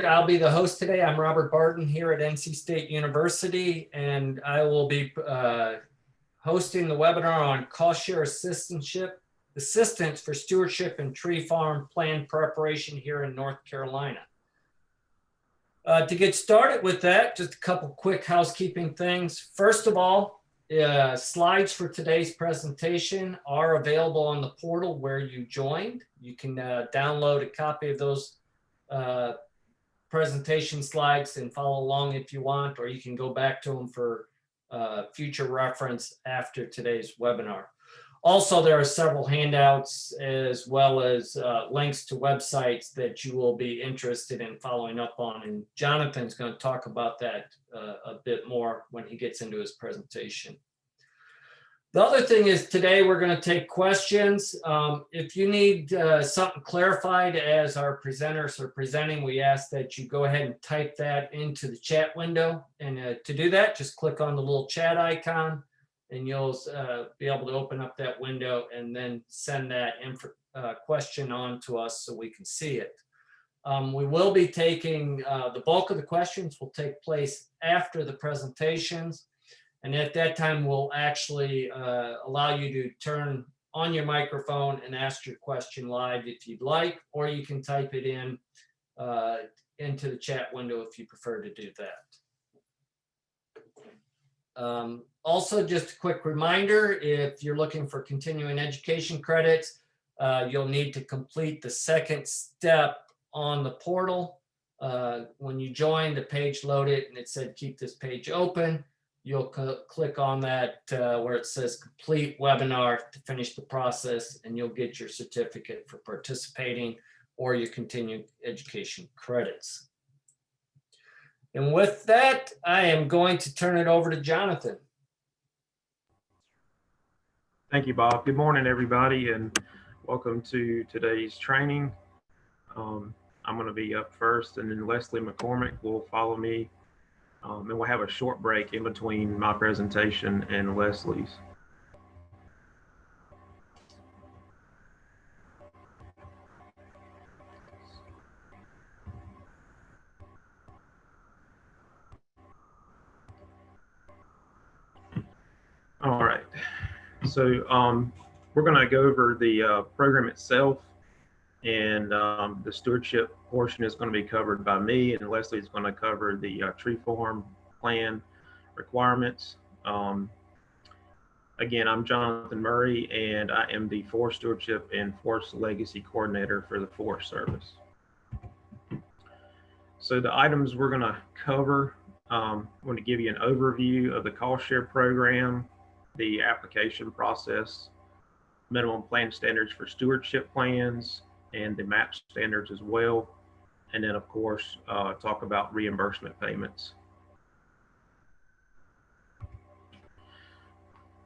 I'll be the host today. I'm Robert Barton here at NC State University, and I will be hosting the webinar on cost share assistance for stewardship and tree farm plan preparation here in North Carolina. To get started with that, just a couple quick housekeeping things. First of all, slides for today's presentation are available on the portal where you joined. You can download a copy of those presentation slides and follow along if you want, or you can go back to them for future reference after today's webinar. Also, there are several handouts as well as links to websites that you will be interested in following up on, and Jonathan's going to talk about that a bit more when he gets into his presentation. The other thing is today we're going to take questions. If you need something clarified as our presenters are presenting, we ask that you go ahead and type that into the chat window. And to do that, just click on the little chat icon and you'll be able to open up that window and then send that question on to us so we can see it. We will be taking, the bulk of the questions will take place after the presentations. And at that time, we'll actually allow you to turn on your microphone and ask your question live if you'd like, or you can type it in into the chat window if you prefer to do that. Also, just a quick reminder, if you're looking for continuing education credits, you'll need to complete the second step on the portal. When you join, the page loaded and it said keep this page open. You'll click on that where it says complete webinar to finish the process, and you'll get your certificate for participating or your continuing education credits. And with that, I am going to turn it over to Jonathan. Thank you, Bob. Good morning, everybody, and welcome to today's training. I'm going to be up first, and then Leslie McCormick will follow me. And we'll have a short break in between my presentation and Leslie's. All right, so we're going to go over the program itself, and the stewardship portion is going to be covered by me, and Leslie is going to cover the tree farm plan requirements. Again, I'm Jonathan Murray, and I am the Forest Stewardship and Forest Legacy Coordinator for the Forest Service. So the items we're going to cover, I'm going to give you an overview of the cost share program, the application process, minimum plan standards for stewardship plans, and the MAP standards as well. And then, of course, talk about reimbursement payments.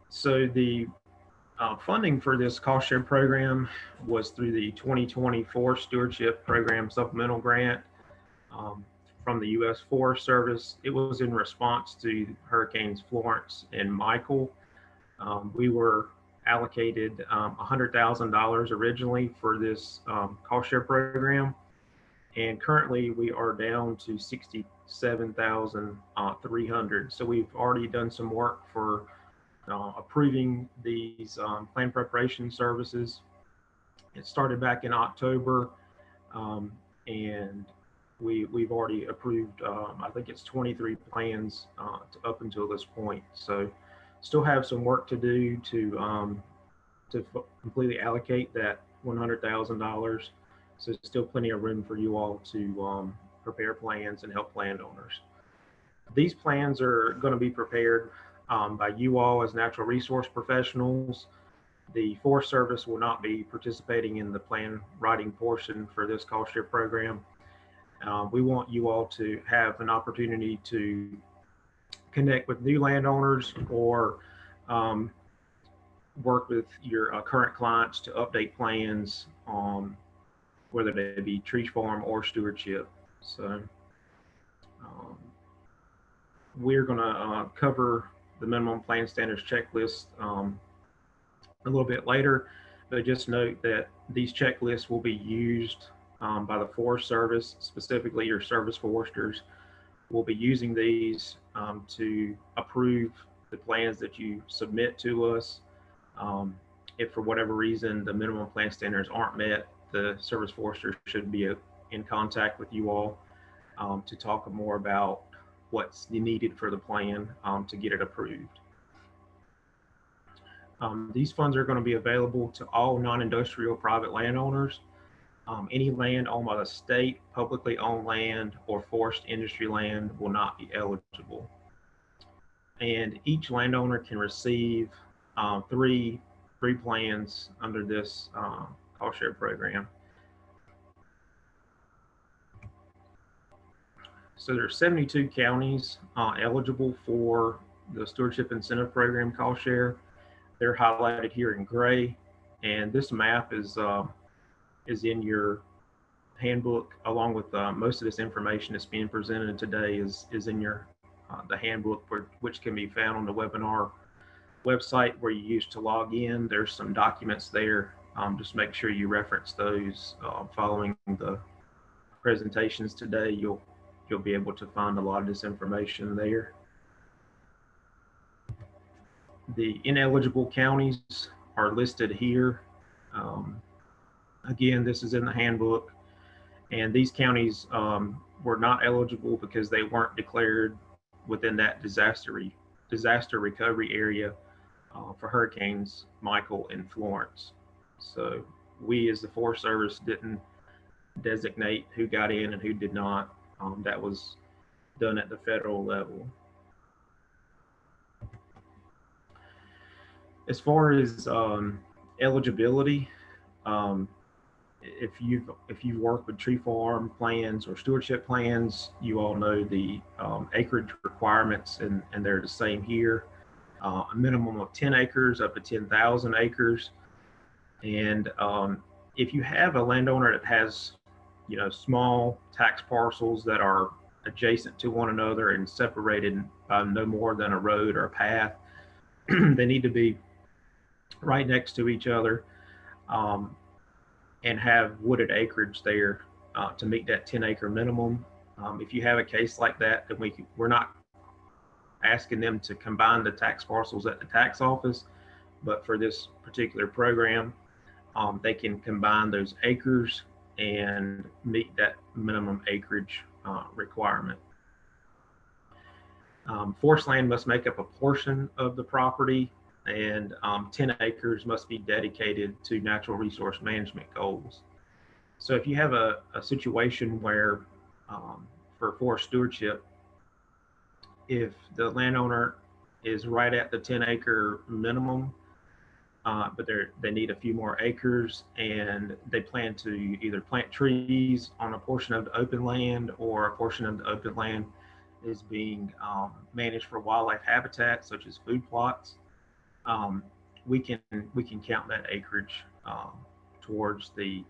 So the funding for this cost share program was through the 2024 Stewardship Program Supplemental Grant from the U.S. Forest Service. It was in response to Hurricanes Florence and Michael. We were allocated $100,000 originally for this cost share program, and currently we are down to $67,300. So we've already done some work for approving these plan preparation services. It started back in October, and we've already approved I think it's 23 plans up until this point. So still have some work to do to completely allocate that $100,000. So still plenty of room for you all to prepare plans and help landowners. These plans are going to be prepared by you all as natural resource professionals. The Forest Service will not be participating in the plan writing portion for this cost share program. We want you all to have an opportunity to connect with new landowners or work with your current clients to update plans, whether they be tree farm or stewardship. So we're going to cover the minimum plan standards checklist a little bit later, but just note that these checklists will be used by the Forest Service, specifically your service foresters, will be using these to approve the plans that you submit to us. If for whatever reason the minimum plan standards aren't met, the service forester should be in contact with you all to talk more about what's needed for the plan to get it approved. These funds are going to be available to all non-industrial private landowners. Any land owned by the state, publicly owned land, or forest industry land will not be eligible. And each landowner can receive three plans under this cost share program. So there's 72 counties eligible for the Stewardship Incentive Program cost share. They're highlighted here in gray, and this map is in your handbook, along with most of this information that's being presented today is in your the handbook, which can be found on the webinar website where you use to log in. There's some documents there. Just make sure you reference those following the presentations today. You'll be able to find a lot of this information there. The ineligible counties are listed here. Again, this is in the handbook, and these counties were not eligible because they weren't declared within that disaster recovery area for hurricanes Michael and Florence. So we, as the Forest Service, didn't designate who got in and who did not. That was done at the federal level. As far as eligibility, if you've worked with tree farm plans or stewardship plans, you all know the acreage requirements, and they're the same here. A minimum of 10 acres up to 10,000 acres. And if you have a landowner that has, small tax parcels that are adjacent to one another and separated by no more than a road or a path, they need to be right next to each other and have wooded acreage there to meet that 10-acre minimum. If you have a case like that, then we're not asking them to combine the tax parcels at the tax office, but for this particular program, they can combine those acres and meet that minimum acreage requirement. Forest land must make up a portion of the property, and 10 acres must be dedicated to natural resource management goals. So if you have a situation where for forest stewardship, if the landowner is right at the 10-acre minimum, but they need a few more acres, and they plan to either plant trees on a portion of the open land, or a portion of the open land is being managed for wildlife habitat, such as food plots, we can count that acreage towards the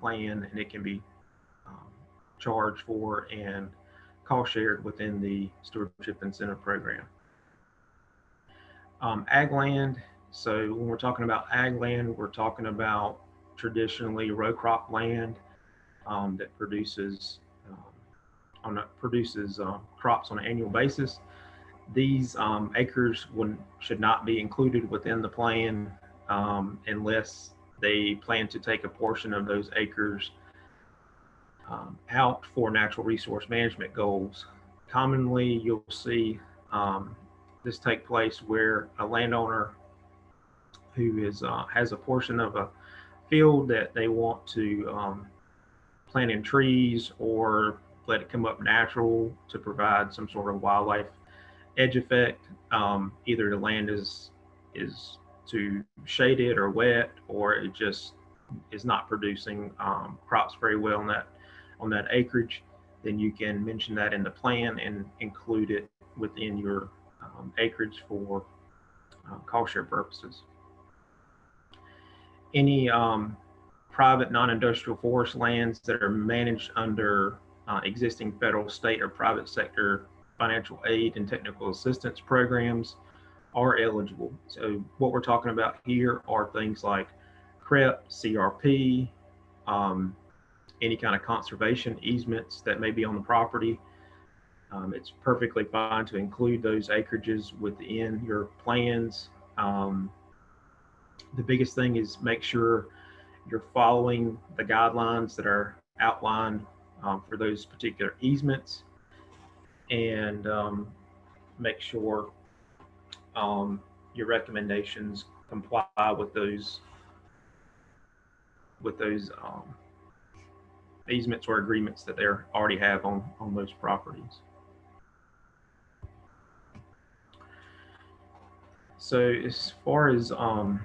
plan, and it can be charged for and cost shared within the Stewardship Incentive Program. Ag land. So when we're talking about ag land, we're talking about traditionally row crop land that produces crops on an annual basis. These acres should not be included within the plan unless they plan to take a portion of those acres out for natural resource management goals. Commonly, you'll see this take place where a landowner who has a portion of a field that they want to plant in trees or let it come up natural to provide some sort of wildlife edge effect. Either the land is too shaded or wet, or it just is not producing crops very well on that acreage. Then you can mention that in the plan and include it within your acreage for cost share purposes. Any private non-industrial forest lands that are managed under existing federal, state, or private sector financial aid and technical assistance programs are eligible. So what we're talking about here are things like CREP, CRP, any kind of conservation easements that may be on the property. It's perfectly fine to include those acreages within your plans. The biggest thing is make sure you're following the guidelines that are outlined for those particular easements, and make sure your recommendations comply with those easements or agreements that they already have on those properties. So as far as going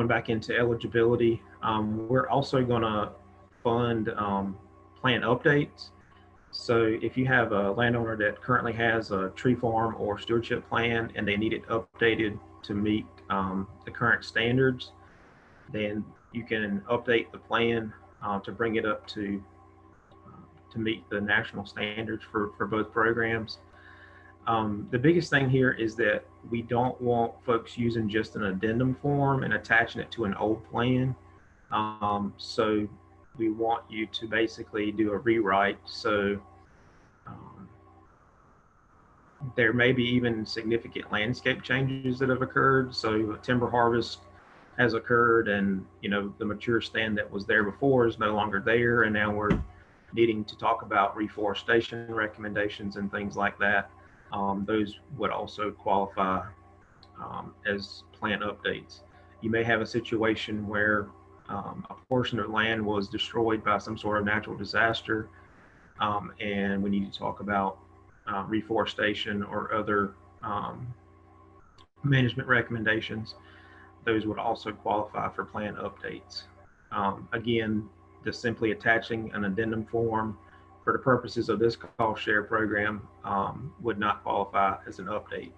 back into eligibility, we're also going to fund plan updates. So if you have a landowner that currently has a tree farm or stewardship plan and they need it updated to meet the current standards, then you can update the plan to bring it up to meet the national standards for both programs. The biggest thing here is that we don't want folks using just an addendum form and attaching it to an old plan. So we want you to basically do a rewrite. So there may be even significant landscape changes that have occurred. So timber harvest has occurred, and the mature stand that was there before is no longer there, and now we're needing to talk about reforestation recommendations and things like that. Those would also qualify as plan updates. You may have a situation where a portion of land was destroyed by some sort of natural disaster, and we need to talk about reforestation or other management recommendations. Those would also qualify for plan updates. Again, just simply attaching an addendum form for the purposes of this cost share program would not qualify as an update.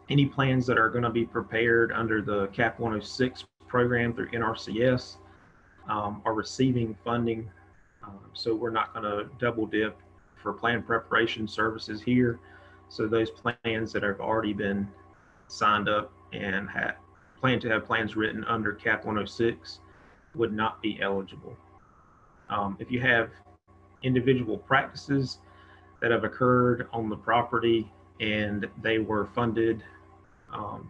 Any plans that are going to be prepared under the CAP 106 program through NRCS are receiving funding. So we're not going to double dip for plan preparation services here. So those plans that have already been signed up and plan to have plans written under CAP 106 would not be eligible. If you have individual practices that have occurred on the property and they were funded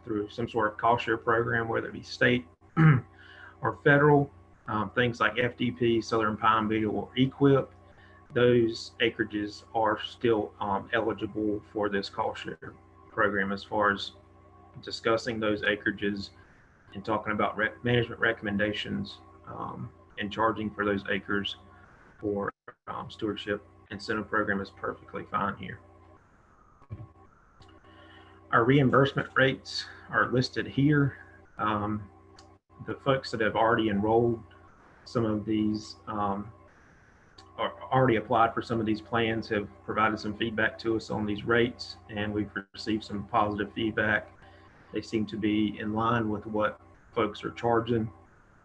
through some sort of cost share program, whether it be state or federal, things like FDP, Southern Pine Beetle, or EQIP, those acreages are still eligible for this cost share program. As far as discussing those acreages and talking about management recommendations and charging for those acres for stewardship incentive program is perfectly fine here. Our reimbursement rates are listed here. The folks that have already enrolled some of these or already applied for some of these plans have provided some feedback to us on these rates, and we've received some positive feedback. They seem to be in line with what folks are charging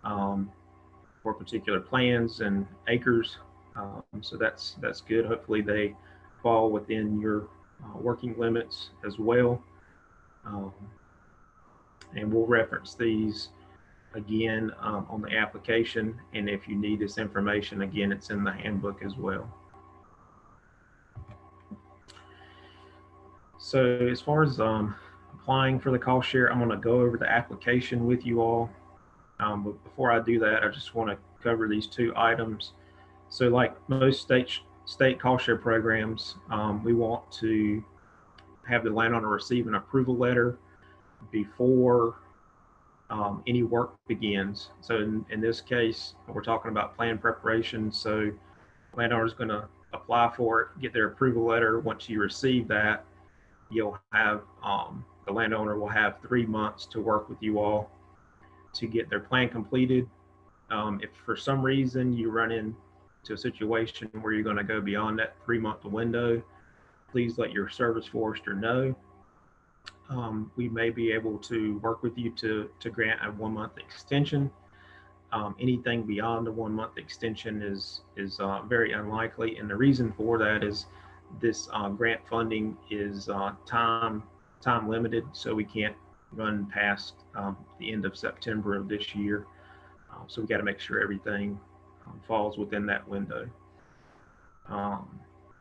for particular plans and acres. So that's good. Hopefully they fall within your working limits as well. And we'll reference these again on the application. And if you need this information, again, it's in the handbook as well. So as far as applying for the cost share, I'm going to go over the application with you all. But before I do that, I just want to cover these two items. So like most state cost share programs, we want to have the landowner receive an approval letter before any work begins. So in this case, we're talking about plan preparation. So landowner is going to apply for it, get their approval letter. Once you receive that, you'll have the landowner will have 3 months to work with you all to get their plan completed. If for some reason you run into a situation where you're going to go beyond that 3-month window, please let your service forester know. We may be able to work with you to grant a 1-month extension. Anything beyond the 1-month extension is very unlikely, and the reason for that is this grant funding is time limited, so we can't run past the end of September of this year. So we got to make sure everything falls within that window.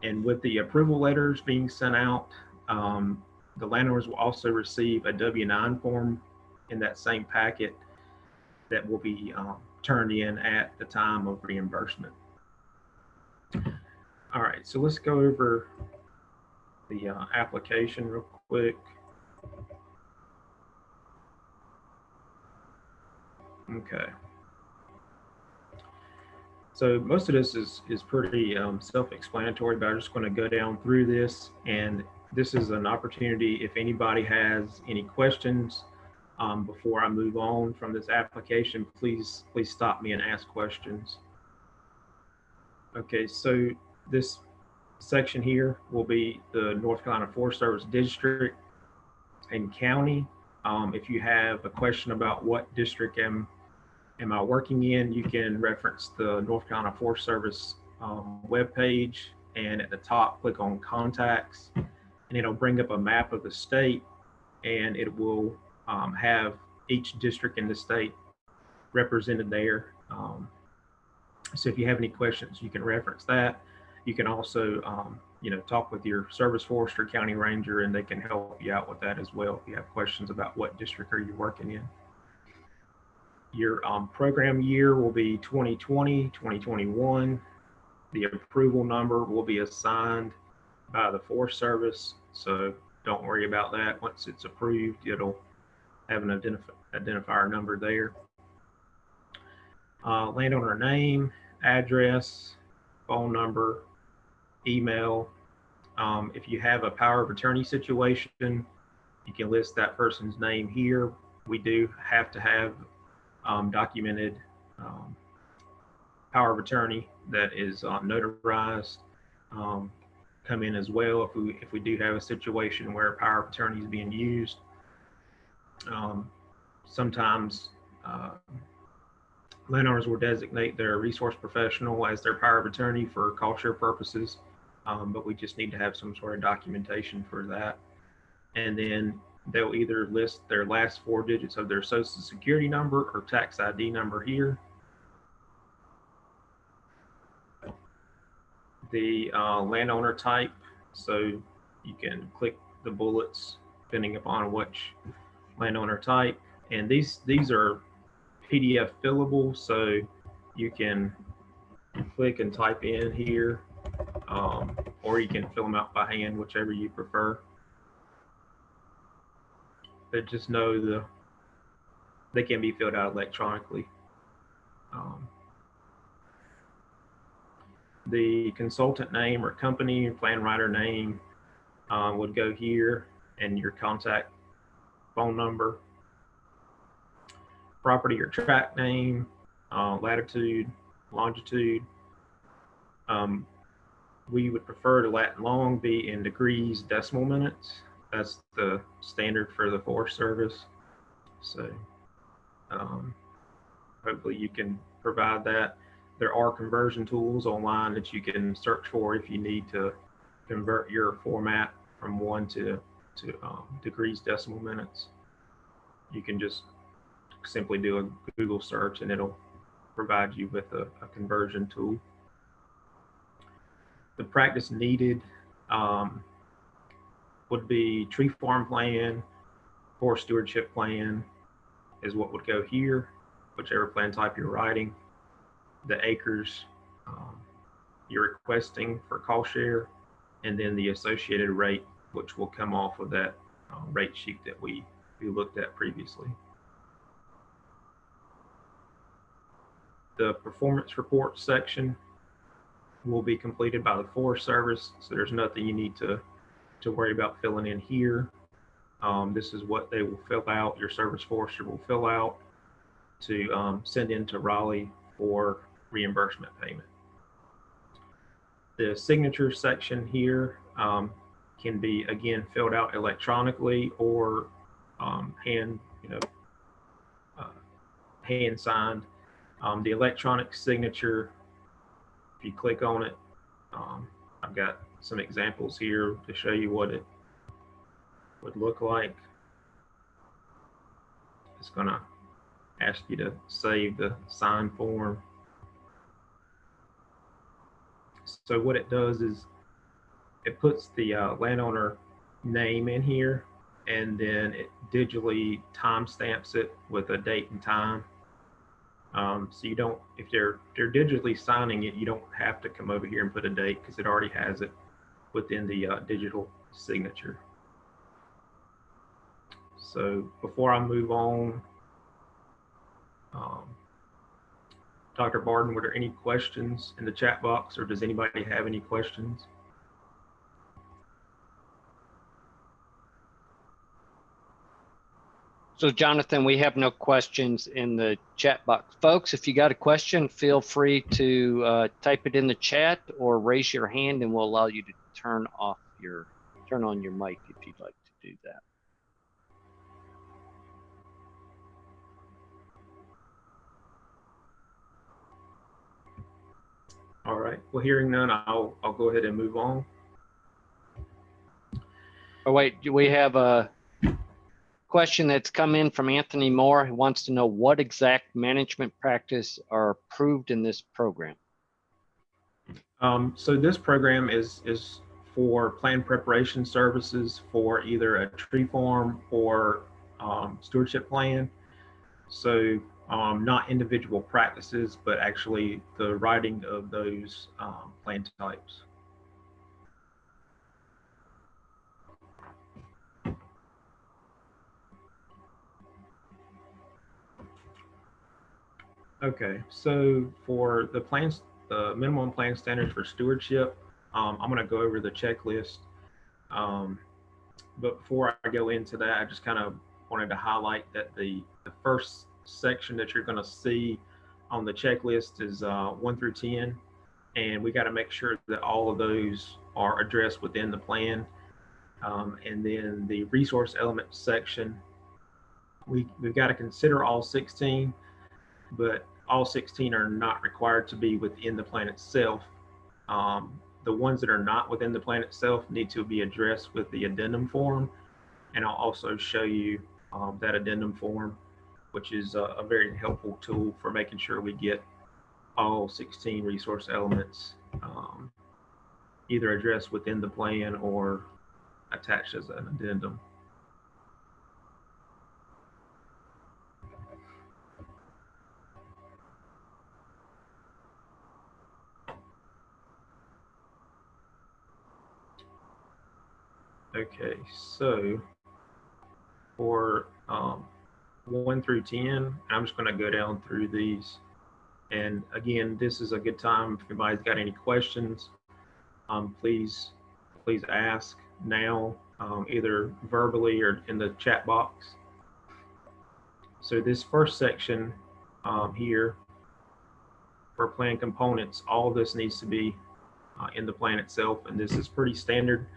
And with the approval letters being sent out, the landowners will also receive a W-9 form in that same packet that will be turned in at the time of reimbursement. All right, so let's go over the application real quick. Okay. So most of this is pretty self-explanatory, but I'm just going to go down through this, and this is an opportunity if anybody has any questions before I move on from this application, please stop me and ask questions. Okay, so this section here will be the North Carolina Forest Service district and county. If you have a question about what district am I working in, you can reference the North Carolina Forest Service webpage, and at the top, click on contacts, and it'll bring up a map of the state, and it will have each district in the state represented there. So if you have any questions, you can reference that. You can also, talk with your service forester, county ranger, and they can help you out with that as well if you have questions about what district are you working in. Your program year will be 2020, 2021. The approval number will be assigned by the Forest Service, so don't worry about that. Once it's approved, it'll have an identifier number there. Landowner name, address, phone number, email. If you have a power of attorney situation, you can list that person's name here. We do have to have documented power of attorney that is notarized come in as well if we do have a situation where power of attorney is being used. Sometimes landowners will designate their resource professional as their power of attorney for cost share purposes, but we just need to have some sort of documentation for that. And then they'll either list their last 4 digits of their social security number or tax ID number here. The landowner type, so you can click the bullets depending upon which landowner type. And these are PDF fillable, so you can click and type in here, or you can fill them out by hand, whichever you prefer. But just know they can be filled out electronically. The consultant name or company plan writer name would go here, and your contact phone number, property or tract name, latitude, longitude. We would prefer to lat and long be in degrees decimal minutes. That's the standard for the Forest Service. So hopefully you can provide that. There are conversion tools online that you can search for if you need to convert your format from 1 to degrees decimal minutes. You can just simply do a Google search and it'll provide you with a conversion tool. The practice needed would be tree farm plan, forest stewardship plan is what would go here, whichever plan type you're writing. The acres you're requesting for cost share, and then the associated rate, which will come off of that rate sheet that we looked at previously. The performance report section will be completed by the Forest Service, so there's nothing you need to worry about filling in here. This is what they will fill out, your service forester will fill out to send in to Raleigh for reimbursement payment. The signature section here can be, again, filled out electronically or hand signed. The electronic signature, if you click on it, I've got some examples here to show you what it would look like. it's going to ask you to save the sign form. So what it does is it puts the landowner name in here, and then it digitally timestamps it with a date and time. So you don't, if they're digitally signing it, you don't have to come over here and put a date because it already has it within the digital signature. So before I move on, Dr. Barden, were there any questions in the chat box, or does anybody have any questions? So Jonathan, we have no questions in the chat box. Folks, if you got a question, feel free to type it in the chat or raise your hand, and we'll allow you to turn on your mic if you'd like to do that. All right, well, hearing none, I'll go ahead and move on. Oh wait, we have a question that's come in from Anthony Moore, who wants to know what exact management practice are approved in this program. So this program is for plan preparation services for either a tree farm or stewardship plan. So not individual practices, but actually the writing of those plan types. Okay, so for the plans, the minimum plan standards for stewardship, I'm going to go over the checklist. But before I go into that, I just kind of wanted to highlight that the first section that you're going to see on the checklist is 1 through 10. And we got to make sure that all of those are addressed within the plan. And then the resource element section, we've got to consider all 16. But all 16 are not required to be within the plan itself. The ones that are not within the plan itself need to be addressed with the addendum form. And I'll also show you that addendum form, which is a very helpful tool for making sure we get all 16 resource elements either addressed within the plan or attached as an addendum. Okay, so for 1 through 10, I'm just going to go down through these. And again, this is a good time if anybody's got any questions, please ask now, either verbally or in the chat box. So this first section here for plan components, all of this needs to be in the plan itself, and this is pretty standard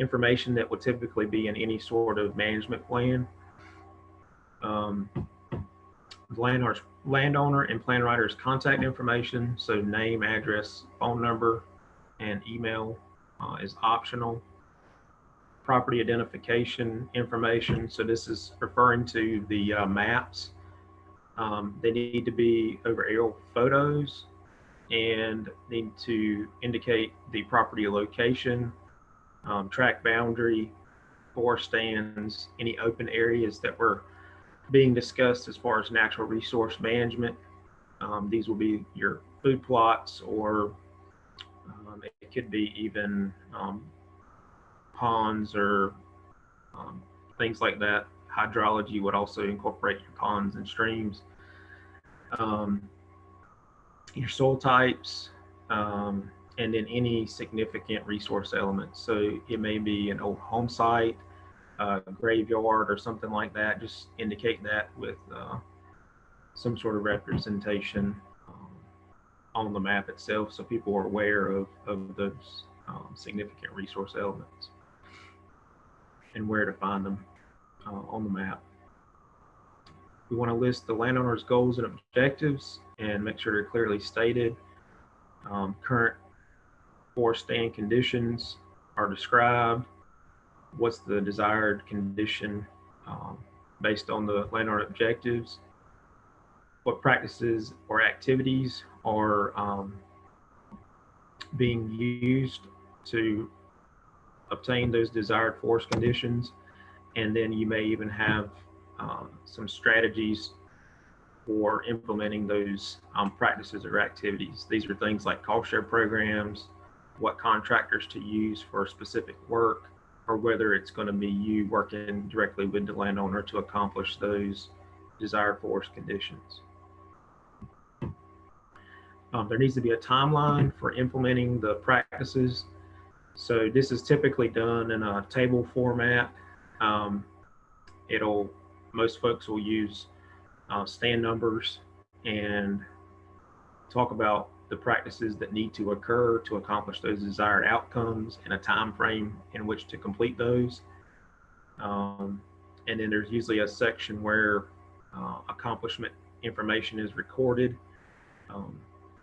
information that would typically be in any sort of management plan. Landowner and plan writer's contact information, so name, address, phone number, and email is optional. Property identification information, so this is referring to the maps. They need to be over aerial photos and need to indicate the property location, track boundary, forest stands, any open areas that were being discussed as far as natural resource management. These will be your food plots, or it could be even ponds or things like that. Hydrology would also incorporate your ponds and streams. Your soil types, and then any significant resource elements. So it may be an old home site, graveyard, or something like that. Just indicate that with some sort of representation on the map itself, so people are aware of those significant resource elements and where to find them on the map. We want to list the landowner's goals and objectives and make sure they're clearly stated. Current forest stand conditions are described. What's the desired condition based on the landowner objectives, what practices or activities are being used to obtain those desired forest conditions. And then you may even have some strategies for implementing those practices or activities. These are things like cost share programs, what contractors to use for specific work, or whether it's going to be you working directly with the landowner to accomplish those desired forest conditions. There needs to be a timeline for implementing the practices. So this is typically done in a table format. Most folks will use stand numbers and talk about the practices that need to occur to accomplish those desired outcomes and a time frame in which to complete those. And then there's usually a section where accomplishment information is recorded.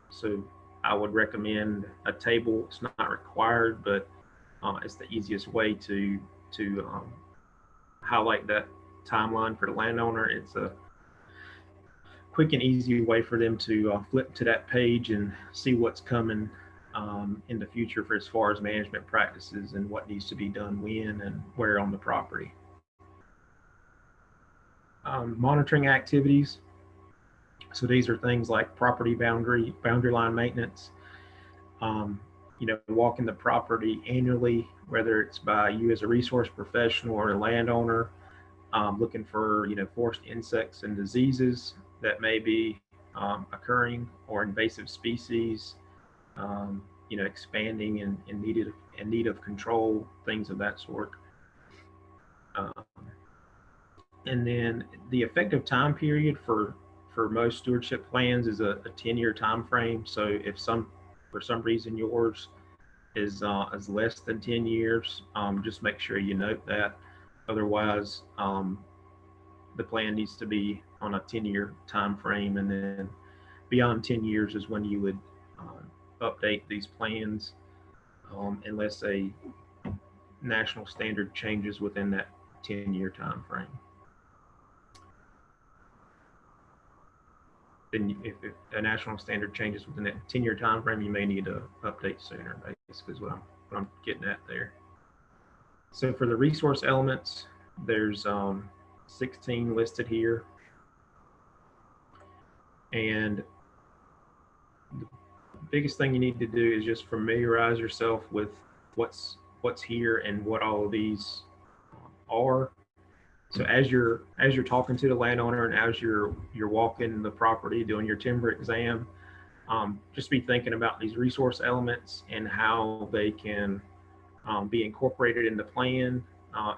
So I would recommend a table. It's not required, but it's the easiest way to highlight that timeline for the landowner. It's a quick and easy way for them to flip to that page and see what's coming in the future for as far as management practices and what needs to be done when and where on the property. Monitoring activities. So these are things like property boundary line maintenance, walking the property annually, whether it's by you as a resource professional or a landowner, looking for, forest insects and diseases that may be occurring, or invasive species, expanding and in need of control, things of that sort. And then the effective time period for most stewardship plans is a 10-year time frame. So if for some reason yours is less than 10 years, just make sure you note that. Otherwise, the plan needs to be on a 10-year time frame, and then beyond 10 years is when you would update these plans, unless a national standard changes within that 10-year time frame. Then if a national standard changes within that 10-year time frame, you may need to update sooner, basically is what I'm getting at there. So for the resource elements, there's 16 listed here. And the biggest thing you need to do is just familiarize yourself with what's here and what all of these are. So as you're talking to the landowner and as you're walking the property, doing your timber exam, just be thinking about these resource elements and how they can be incorporated in the plan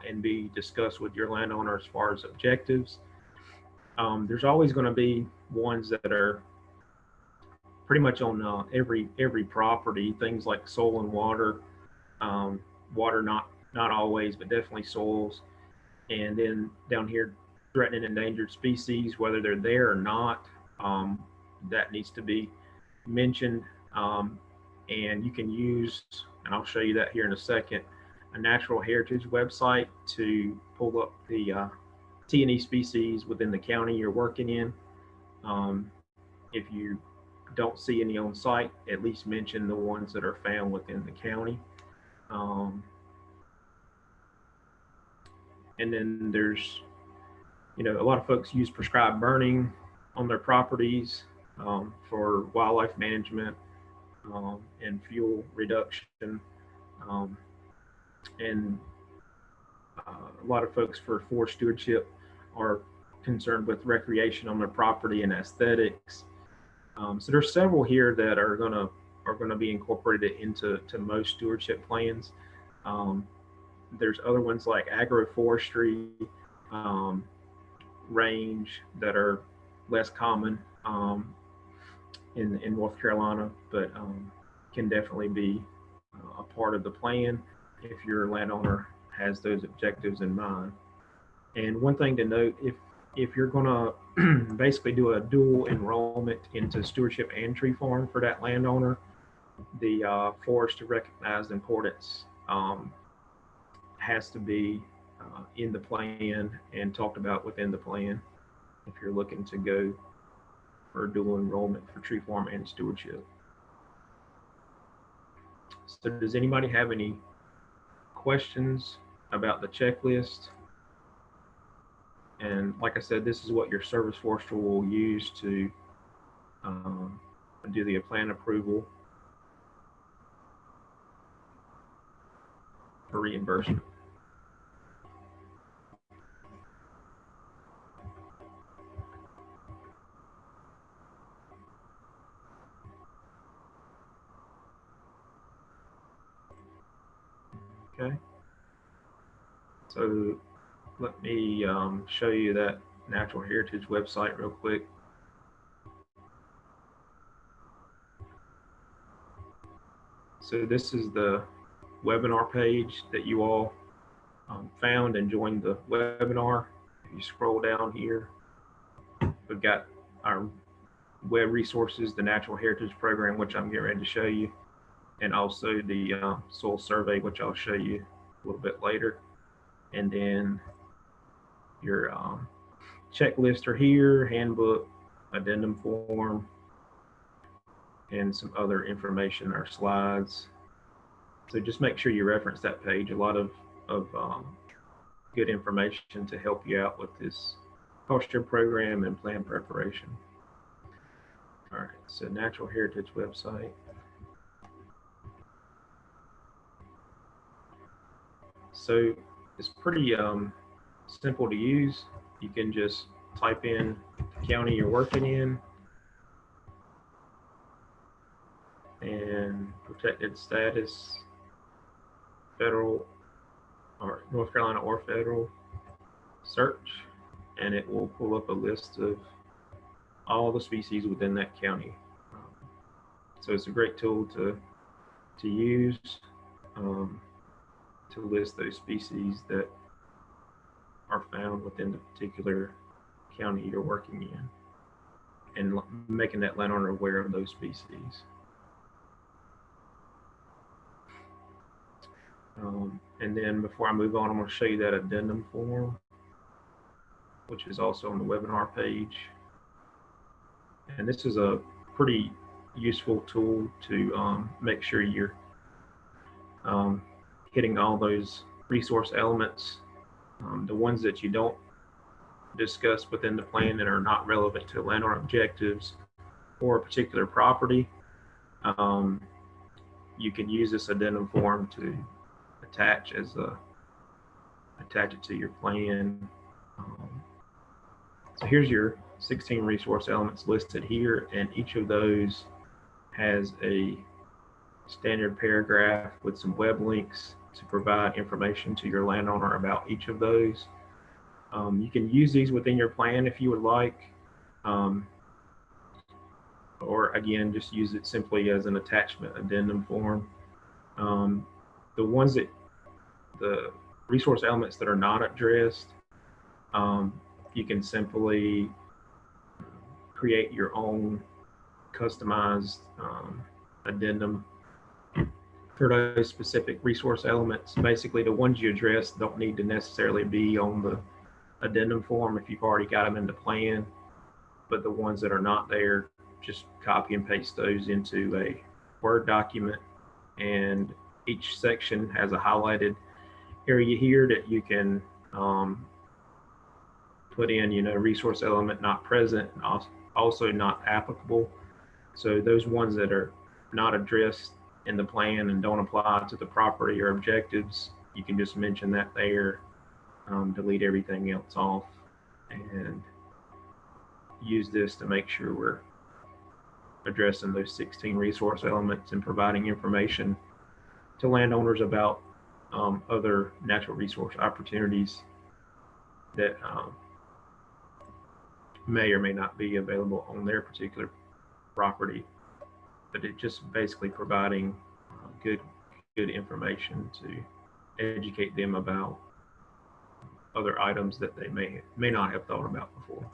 and be discussed with your landowner as far as objectives. There's always going to be ones that are pretty much on every property, things like soil and water, water not always, but definitely soils. And then down here, threatened and endangered species, whether they're there or not, that needs to be mentioned. And you can use, and I'll show you that here in a second, a natural heritage website to pull up the T&E species within the county you're working in. If you don't see any on site, at least mention the ones that are found within the county. And then there's, a lot of folks use prescribed burning on their properties for wildlife management and fuel reduction. And a lot of folks for forest stewardship are concerned with recreation on their property and aesthetics. So there's several here that are gonna be incorporated into most stewardship plans. There's other ones like agroforestry, range that are less common in North Carolina, but can definitely be a part of the plan if your landowner has those objectives in mind. And one thing to note, if you're gonna basically do a dual enrollment into Stewardship and Tree Farm for that landowner, the forest to recognize the importance has to be in the plan and talked about within the plan if you're looking to go for dual enrollment for tree farm and stewardship. So does anybody have any questions about the checklist? And like I said, this is what your service forester will use to do the plan approval for reimbursement. Okay. So let me show you that natural heritage website real quick. So this is the webinar page that you all found and joined the webinar. If you scroll down here, we've got our web resources, the Natural Heritage Program, which I'm getting ready to show you, and also the soil survey, which I'll show you a little bit later. And then your checklist are here, handbook, addendum form, and some other information or slides. So just make sure you reference that page. A lot of good information to help you out with this posture program and plan preparation. All right, so Natural Heritage website. So it's pretty simple to use. You can just type in the county you're working in and protected status, federal or North Carolina or federal, search, and it will pull up a list of all the species within that county. So it's a great tool to use to list those species that are found within the particular county you're working in, and making that landowner aware of those species. And then before I move on, I'm going to show you that addendum form, which is also on the webinar page. And this is a pretty useful tool to make sure you're hitting all those resource elements. The ones that you don't discuss within the plan that are not relevant to landowner objectives or a particular property, you can use this addendum form to attach it to your plan. So here's your 16 resource elements listed here, and each of those has a standard paragraph with some web links to provide information to your landowner about each of those. You can use these within your plan if you would like, or again, just use it simply as an attachment addendum form. The resource elements that are not addressed, you can simply create your own customized addendum for those specific resource elements. Basically, the ones you address don't need to necessarily be on the addendum form if you've already got them in the plan, but the ones that are not there, just copy and paste those into a Word document, and each section has a highlighted area here that you can put in, resource element not present, and also not applicable. So those ones that are not addressed in the plan and don't apply to the property or objectives, you can just mention that there, delete everything else off, and use this to make sure we're addressing those 16 resource elements and providing information to landowners about other natural resource opportunities that may or may not be available on their particular property, but it just basically providing good information to educate them about other items that they may not have thought about before.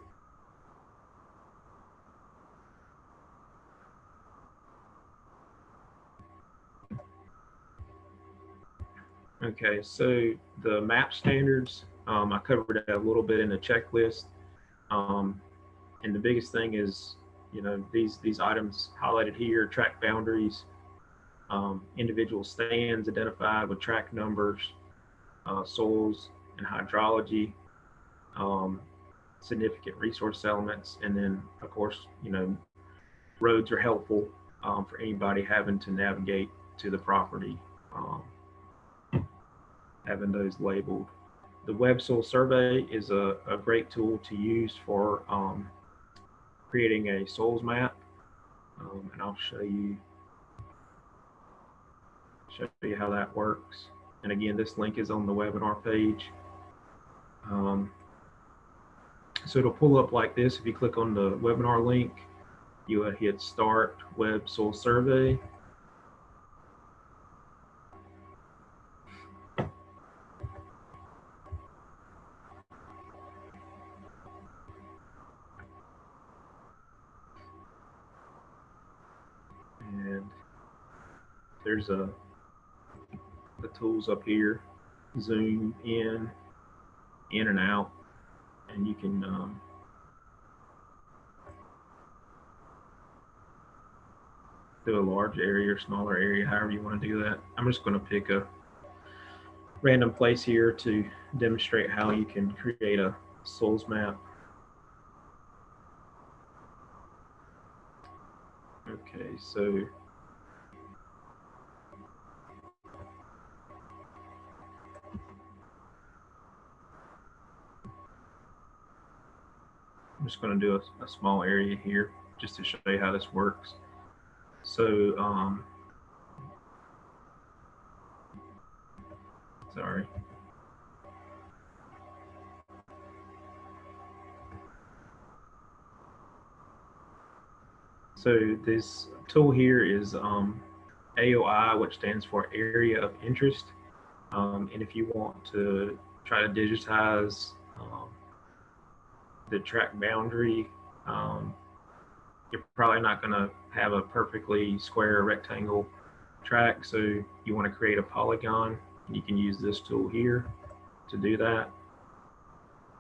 Okay, so the map standards, I covered it a little bit in the checklist. And the biggest thing is, these items highlighted here: track boundaries, individual stands identified with track numbers, soils and hydrology, significant resource elements, and then of course, roads are helpful for anybody having to navigate to the property, having those labeled. The web soil survey is a great tool to use for creating a soils map, and I'll show you how that works. And again, this link is on the webinar page. So it'll pull up like this. If you click on the webinar link, you will hit Start Web Soil Survey. And there's the tools up here, zoom in and out, and you can do a large area or smaller area, however you want to do that. I'm just going to pick a random place here to demonstrate how you can create a soils map. Okay, so I'm just going to do a small area here just to show you how this works. So, sorry. So this tool here is AOI, which stands for Area of Interest. And if you want to try to digitize the track boundary, you're probably not going to have a perfectly square rectangle track, so you want to create a polygon. You can use this tool here to do that,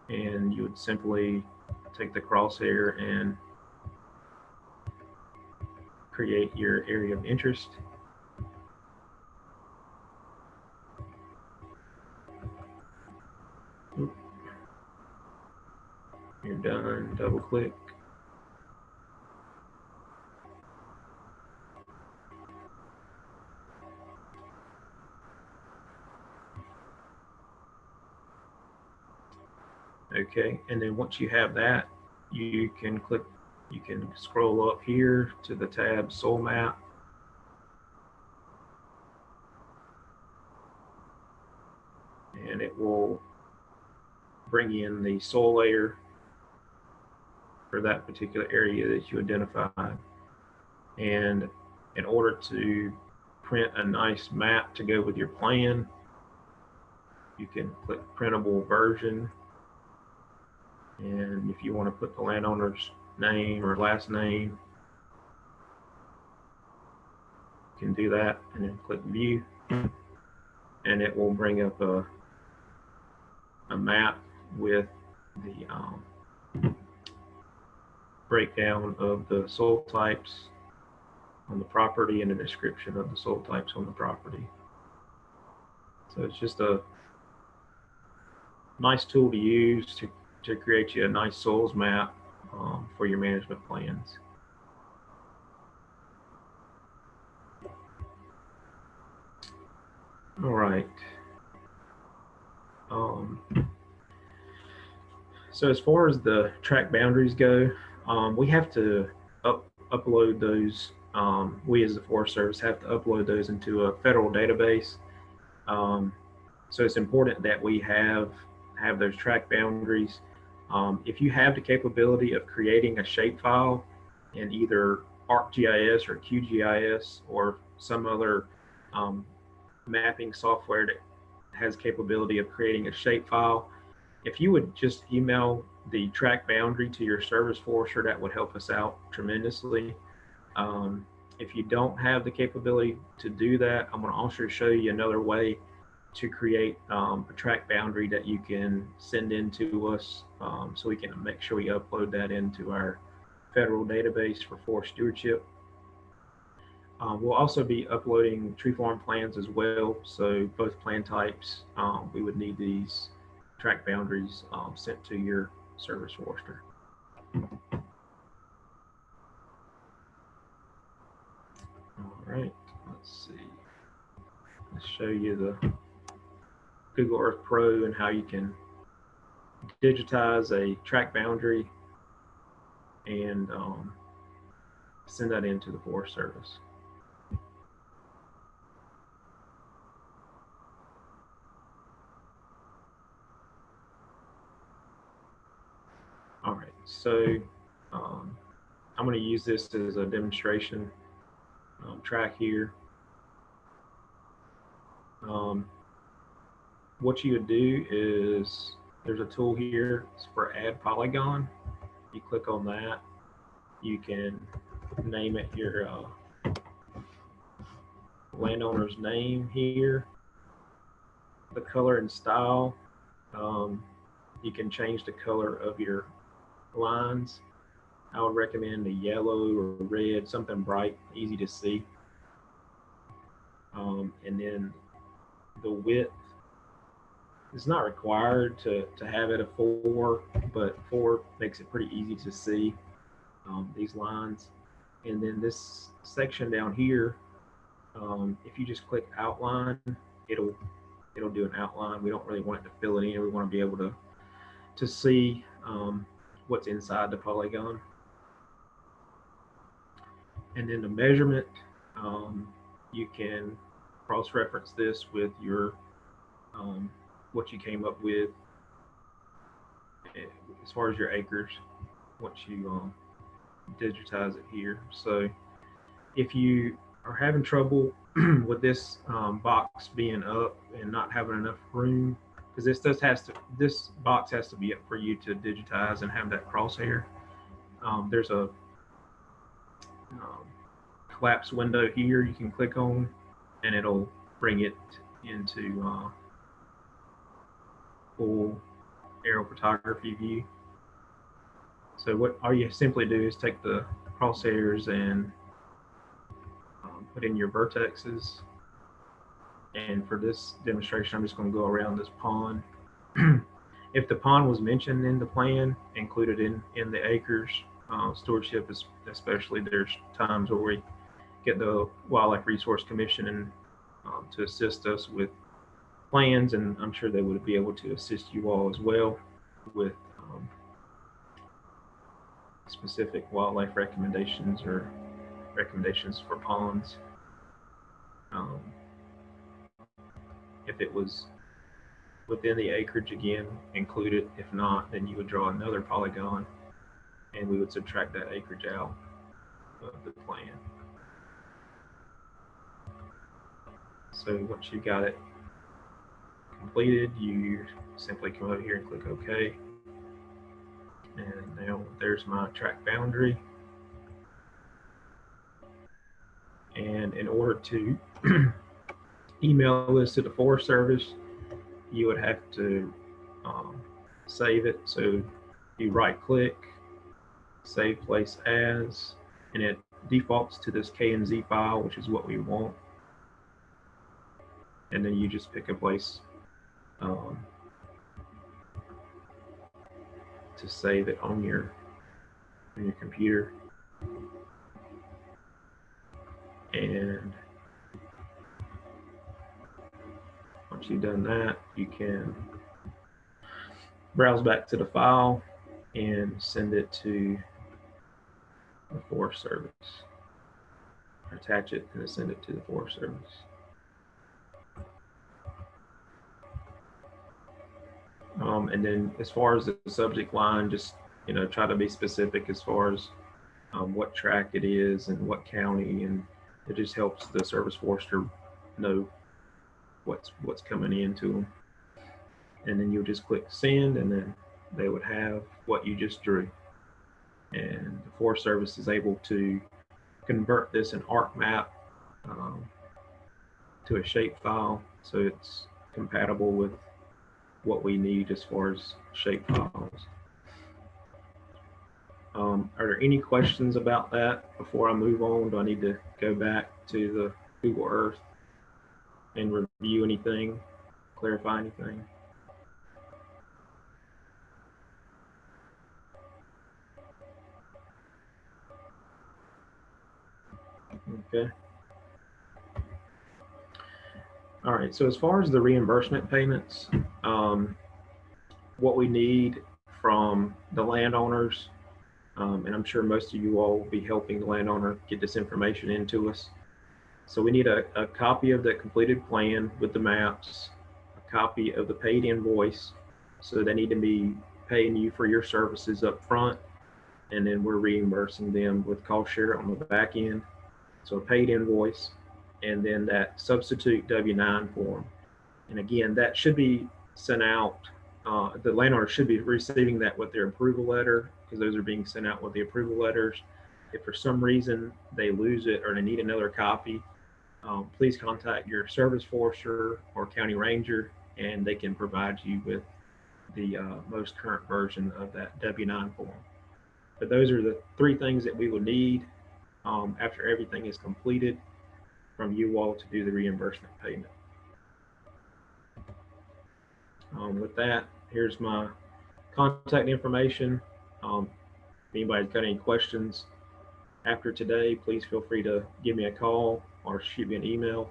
and you would simply take the crosshair and create your area of interest. You're done, double click. Okay, and then once you have that, you can scroll up here to the tab Soil Map. And it will bring in the soil layer for that particular area that you identified. And in order to print a nice map to go with your plan, you can click printable version. And if you want to put the landowner's name or last name, you can do that and then click view, and it will bring up a map with the breakdown of the soil types on the property and a description of the soil types on the property. So it's just a nice tool to use to create you a nice soils map for your management plans. All right. So as far as the track boundaries go, we have to upload those. We as the Forest Service have to upload those into a federal database. So it's important that we have those track boundaries. If you have the capability of creating a shapefile in either ArcGIS or QGIS or some other mapping software that has capability of creating a shapefile, if you would just email the track boundary to your service forester, that would help us out tremendously. If you don't have the capability to do that, I'm going to also show you another way to create a track boundary that you can send in to us, so we can make sure we upload that into our federal database for forest stewardship. We'll also be uploading tree farm plans as well. So both plan types, we would need these track boundaries sent to your service forester. All right, let's see. Let's show you the Google Earth Pro and how you can digitize a track boundary and send that into the Forest Service. All right, so I'm going to use this as a demonstration track here. What you would do is there's a tool here for add polygon. You click on that. You can name it your landowner's name here. The color and style. You can change the color of your lines. I would recommend a yellow or red, something bright, easy to see. And then the width is not required to have it a 4, but 4 makes it pretty easy to see these lines. And then this section down here, if you just click outline, it'll do an outline. We don't really want it to fill it in. We want to be able to see what's inside the polygon. And then the measurement, you can cross-reference this with your what you came up with as far as your acres once you digitize it here. So if you are having trouble with this box being up and not having enough room, because this box has to be up for you to digitize and have that crosshair. There's a collapse window here you can click on, and it'll bring it into full aerial photography view. So what all you simply do is take the crosshairs and put in your vertexes. And for this demonstration, I'm just going to go around this pond. If the pond was mentioned in the plan, included in the acres, stewardship is especially, there's times where we get the Wildlife Resource Commission and to assist us with plans, and I'm sure they would be able to assist you all as well with specific wildlife recommendations or recommendations for ponds. If it was within the acreage, again, include it. If not, then you would draw another polygon and we would subtract that acreage out of the plan. So once you got it completed, you simply come over here and click OK. And now there's my track boundary. And in order to email this to the Forest Service, you would have to save it. So you right click, save place as, and it defaults to this KNZ file, which is what we want. And then you just pick a place to save it on your computer. And once you've done that, you can browse back to the file and send it to the Forest Service. Attach it and send it to the Forest Service. And then as far as the subject line, just try to be specific as far as what track it is and what county, and it just helps the service forester know what's coming into them. And then you'll just click send, and then they would have what you just drew. And the Forest Service is able to convert this in ArcMap to a shape file, so it's compatible with what we need as far as shape files. Are there any questions about that before I move on? Do I need to go back to the Google Earth and review anything, clarify anything? Okay. All right, so as far as the reimbursement payments, what we need from the landowners, and I'm sure most of you all will be helping the landowner get this information into us. So we need a copy of the completed plan with the maps, a copy of the paid invoice. So they need to be paying you for your services up front, and then we're reimbursing them with cost share on the back end. So a paid invoice, and then that substitute W-9 form. And again, that should be sent out. The landowner should be receiving that with their approval letter, because those are being sent out with the approval letters. If for some reason they lose it or they need another copy, please contact your service forester or county ranger, and they can provide you with the most current version of that W-9 form. But those are the three things that we will need after everything is completed from you all to do the reimbursement payment. With that, here's my contact information. If anybody's got any questions after today, please feel free to give me a call or shoot me an email.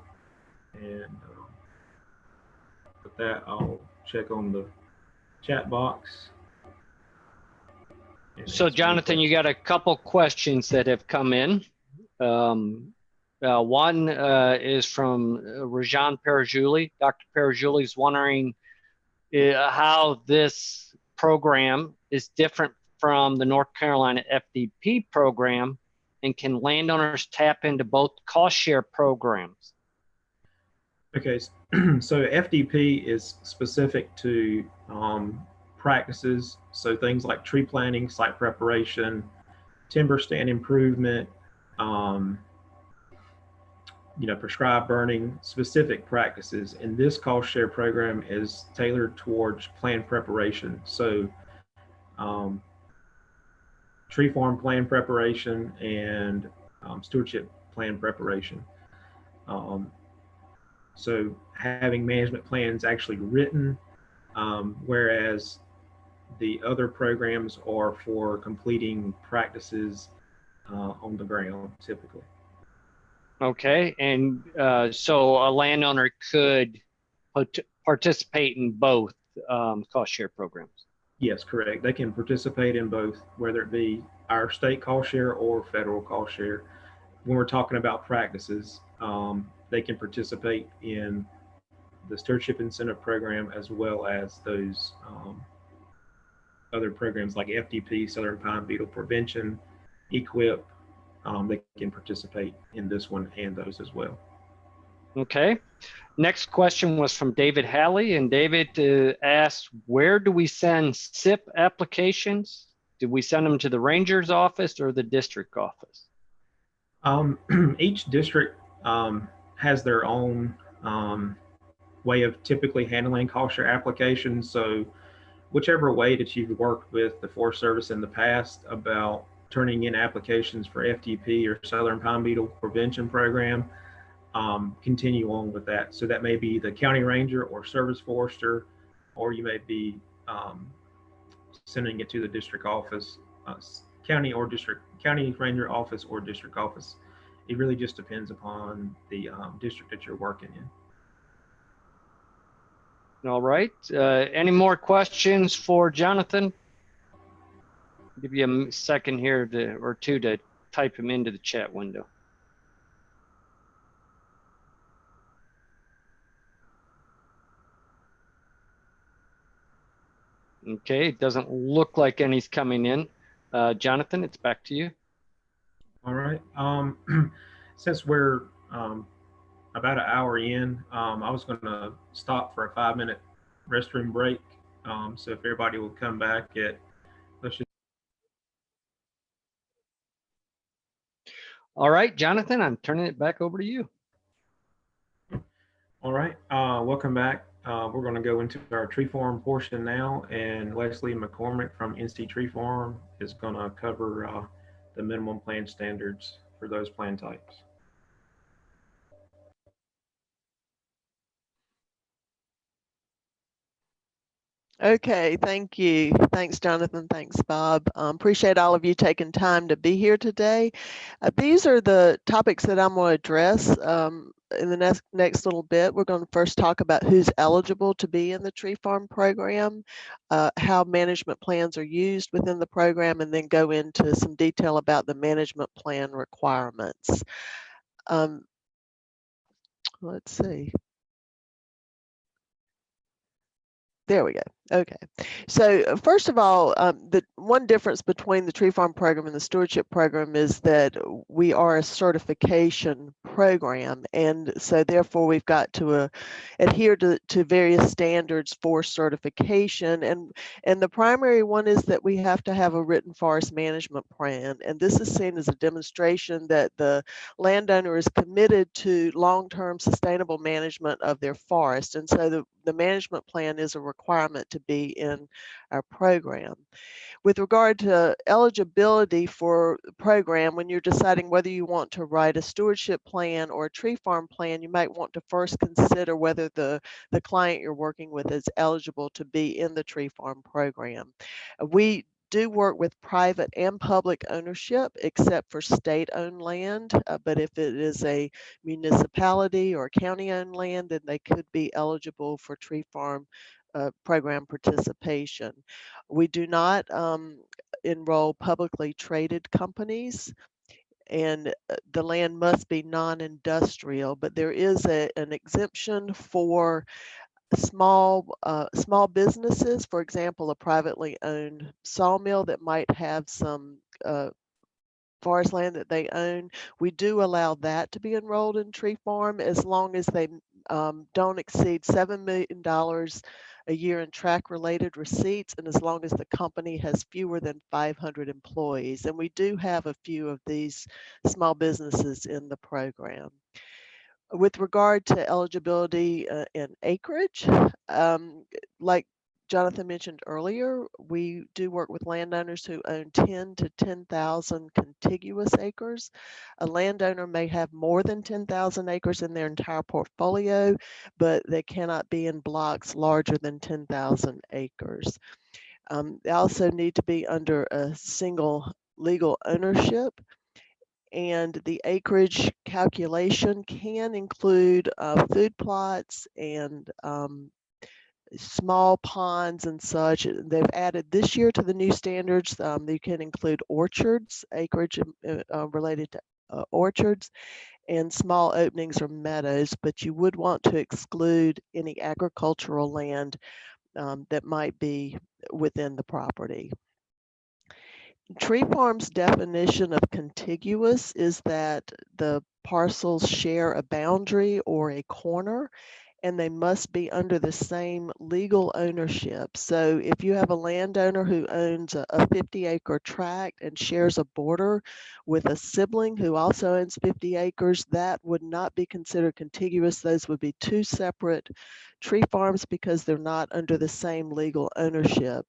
And with that, I'll check on the chat box. So Jonathan, you got a couple questions that have come in. One is from Rajan Parajuli. Dr. Parajuli is wondering how this program is different from the North Carolina FDP program, and can landowners tap into both cost share programs? Okay, so FDP is specific to practices, so things like tree planting, site preparation, timber stand improvement, prescribed burning, specific practices. And this cost share program is tailored towards plan preparation. So tree farm plan preparation and stewardship plan preparation. So having management plans actually written, whereas the other programs are for completing practices on the ground typically. Okay, and so a landowner could participate in both cost share programs? Yes, correct. They can participate in both, whether it be our state cost share or federal cost share. When we're talking about practices, they can participate in the Stewardship Incentive Program as well as those other programs like FDP, Southern Pine Beetle Prevention, EQIP. They can participate in this one and those as well. Okay. Next question was from David Halley, and David asked, where do we send SIP applications? Do we send them to the ranger's office or the district office? Each district has their own way of typically handling cost share applications. So whichever way that you've worked with the Forest Service in the past about turning in applications for FDP or Southern Pine Beetle Prevention Program, continue on with that. So that may be the county ranger or service forester, or you may be sending it to the district office, county ranger office or district office. It really just depends upon the district that you're working in. All right. Any more questions for Jonathan? I'll give you a second here or two to type them into the chat window. Okay, it doesn't look like any's coming in. Jonathan, it's back to you. All right. Since we're about an hour in, I was going to stop for a 5-minute restroom break. So if everybody will come back at, let's just. All right, Jonathan, I'm turning it back over to you. All right, welcome back. we're going to go into our tree farm portion now, and Leslie McCormick from NC Tree Farm is going to cover the minimum plant standards for those plant types. Okay, thank you. Thanks, Jonathan. Thanks, Bob. Appreciate all of you taking time to be here today. These are the topics that I'm going to address in the next little bit. We're going to first talk about who's eligible to be in the tree farm program, how management plans are used within the program, and then go into some detail about the management plan requirements. Let's see. There we go. Okay. So first of all, the one difference between the tree farm program and the stewardship program is that we are a certification program. And so therefore we've got to adhere to various standards for certification. And the primary one is that we have to have a written forest management plan. And this is seen as a demonstration that the landowner is committed to long-term sustainable management of their forest. And so the management plan is a requirement to be in our program. With regard to eligibility for the program, when you're deciding whether you want to write a stewardship plan or a tree farm plan, you might want to first consider whether the client you're working with is eligible to be in the tree farm program. We do work with private and public ownership, except for state-owned land. But if it is a municipality or county-owned land, then they could be eligible for tree farm program participation. We do not enroll publicly traded companies, and the land must be non-industrial, but there is an exemption for small businesses. For example, a privately owned sawmill that might have some forest land that they own. We do allow that to be enrolled in tree farm as long as they don't exceed $7 million a year in track related receipts, and as long as the company has fewer than 500 employees. And we do have a few of these small businesses in the program. With regard to eligibility and acreage, like Jonathan mentioned earlier, we do work with landowners who own 10 to 10,000 contiguous acres. A landowner may have more than 10,000 acres in their entire portfolio, but they cannot be in blocks larger than 10,000 acres. They also need to be under a single legal ownership. And the acreage calculation can include food plots and small ponds and such. They've added this year to the new standards. You can include orchards, acreage related to orchards, and small openings or meadows, but you would want to exclude any agricultural land that might be within the property. Tree farm's definition of contiguous is that the parcels share a boundary or a corner, and they must be under the same legal ownership. So if you have a landowner who owns a 50-acre tract and shares a border with a sibling who also owns 50 acres, that would not be considered contiguous. Those would be two separate tree farms because they're not under the same legal ownership.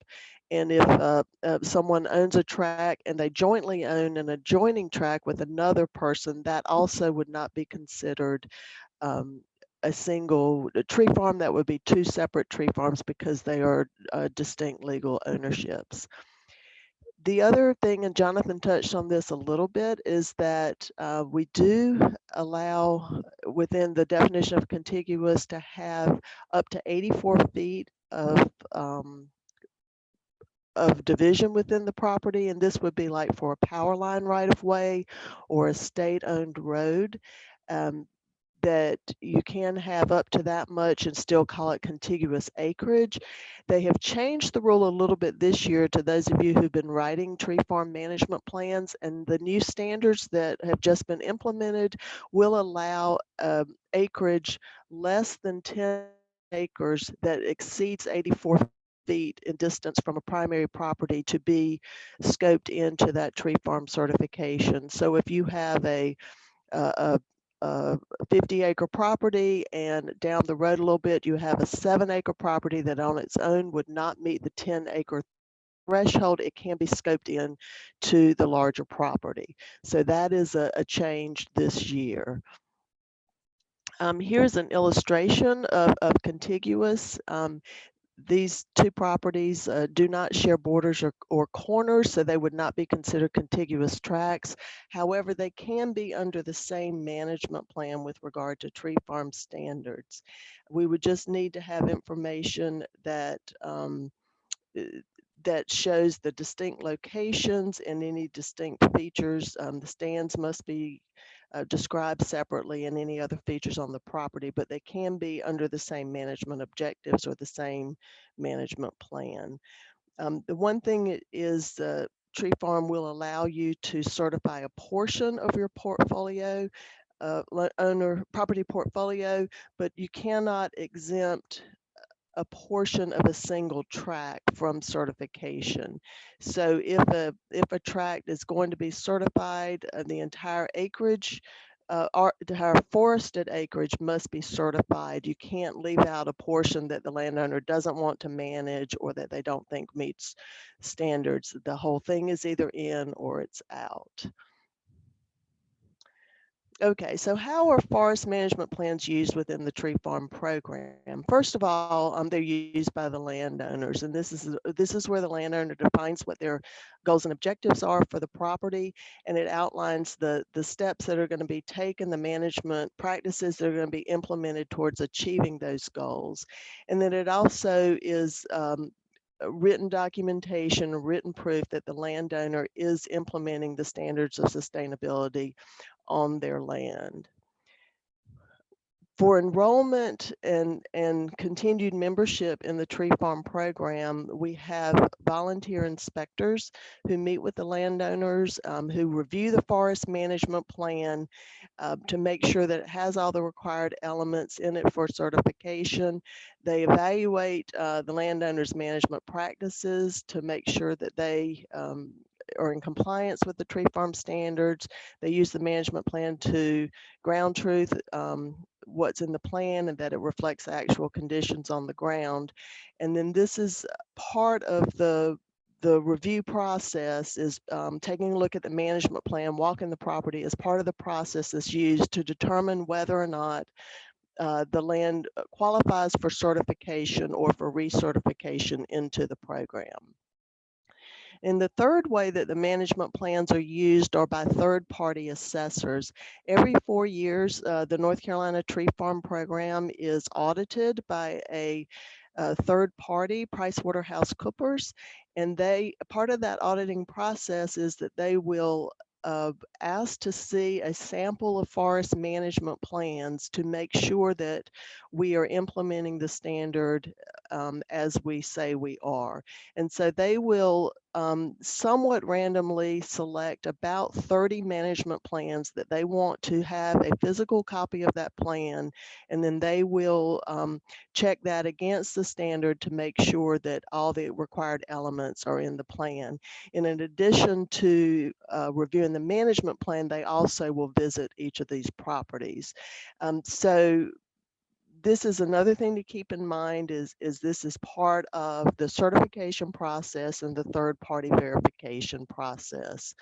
And if someone owns a tract and they jointly own an adjoining tract with another person, that also would not be considered a single tree farm. That would be two separate tree farms because they are distinct legal ownerships. The other thing, and Jonathan touched on this a little bit, is that we do allow within the definition of contiguous to have up to 84 feet of division within the property, and this would be like for a power line right of way or a state-owned road, that you can have up to that much and still call it contiguous acreage. They have changed the rule a little bit this year to those of you who've been writing tree farm management plans, and the new standards that have just been implemented will allow acreage less than 10 acres that exceeds 84 feet in distance from a primary property to be scoped into that tree farm certification. So if you have a a 50-acre property, and down the road a little bit, you have a 7-acre property that on its own would not meet the 10-acre threshold, it can be scoped in to the larger property. So that is a change this year. Here's an illustration of contiguous. These two properties do not share borders or corners, so they would not be considered contiguous tracts. However, they can be under the same management plan with regard to tree farm standards. We would just need to have information that that shows the distinct locations and any distinct features. The stands must be described separately and any other features on the property, but they can be under the same management objectives or the same management plan. The one thing is the tree farm will allow you to certify a portion of your portfolio, property portfolio, but you cannot exempt a portion of a single tract from certification. So if a tract is going to be certified, the entire acreage, or the entire forested acreage must be certified. You can't leave out a portion that the landowner doesn't want to manage or that they don't think meets standards. The whole thing is either in or it's out. Okay, so how are forest management plans used within the tree farm program? First of all, they're used by the landowners, and this is where the landowner defines what their goals and objectives are for the property, and it outlines the steps that are going to be taken, the management practices that are going to be implemented towards achieving those goals. And then it also is written documentation, written proof that the landowner is implementing the standards of sustainability on their land. For enrollment and continued membership in the tree farm program, we have volunteer inspectors who meet with the landowners, who review the forest management plan to make sure that it has all the required elements in it for certification. They evaluate the landowners' management practices to make sure that they are in compliance with the tree farm standards. They use the management plan to ground truth what's in the plan and that it reflects the actual conditions on the ground. And then this is part of the review process is taking a look at the management plan, walking the property as part of the process that's used to determine whether or not the land qualifies for certification or for recertification into the program. And the third way that the management plans are used are by third-party assessors. Every 4 years, the North Carolina Tree Farm Program is audited by a third party, PricewaterhouseCoopers, and part of that auditing process is that they will ask to see a sample of forest management plans to make sure that we are implementing the standard as we say we are. And so they will somewhat randomly select about 30 management plans that they want to have a physical copy of that plan, and then they will check that against the standard to make sure that all the required elements are in the plan. And in addition to reviewing the management plan, they also will visit each of these properties. So this is another thing to keep in mind is this is part of the certification process and the third-party verification process.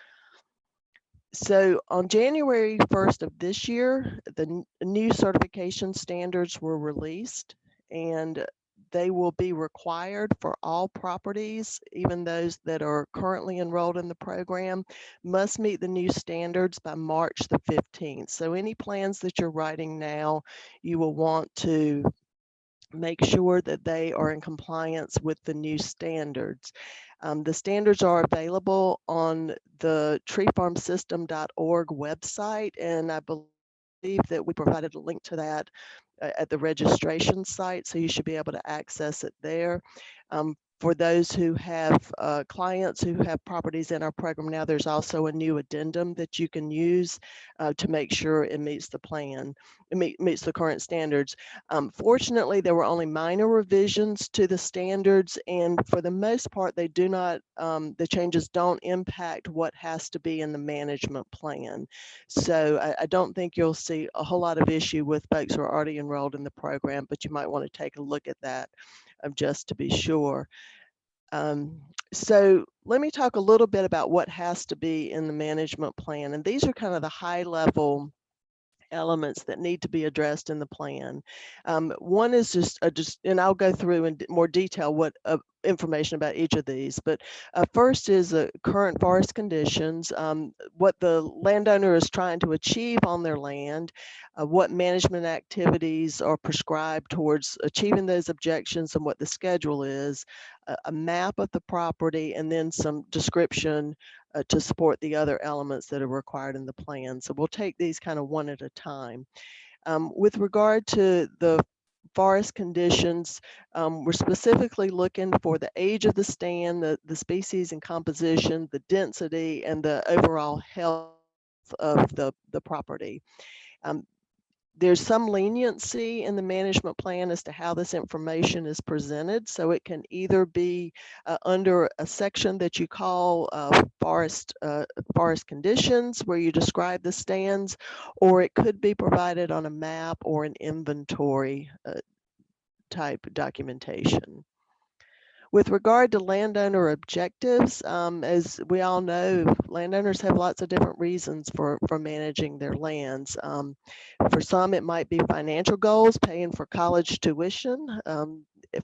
So on January 1st of this year, the new certification standards were released, and they will be required for all properties, even those that are currently enrolled in the program, must meet the new standards by March the 15th. So any plans that you're writing now, you will want to make sure that they are in compliance with the new standards. The standards are available on the treefarmsystem.org website, and I believe that we provided a link to that at the registration site, so you should be able to access it there. For those who have clients who have properties in our program now, there's also a new addendum that you can use to make sure it meets the plan, meets the current standards. Fortunately, there were only minor revisions to the standards, and for the most part, they do not, the changes don't impact what has to be in the management plan. So I don't think you'll see a whole lot of issue with folks who are already enrolled in the program, but you might want to take a look at that just to be sure. So let me talk a little bit about what has to be in the management plan. And these are kind of the high level elements that need to be addressed in the plan. One is just, and I'll go through in more detail what information about each of these, but first is current forest conditions, what the landowner is trying to achieve on their land, what management activities are prescribed towards achieving those objectives and what the schedule is, a map of the property, and then some description to support the other elements that are required in the plan. So we'll take these kind of one at a time. With regard to the forest conditions, we're specifically looking for the age of the stand, the species and composition, the density, and the overall health of the property. There's some leniency in the management plan as to how this information is presented. So it can either be under a section that you call forest conditions, where you describe the stands, or it could be provided on a map or an inventory type documentation. With regard to landowner objectives, as we all know, landowners have lots of different reasons for managing their lands. For some, it might be financial goals, paying for college tuition.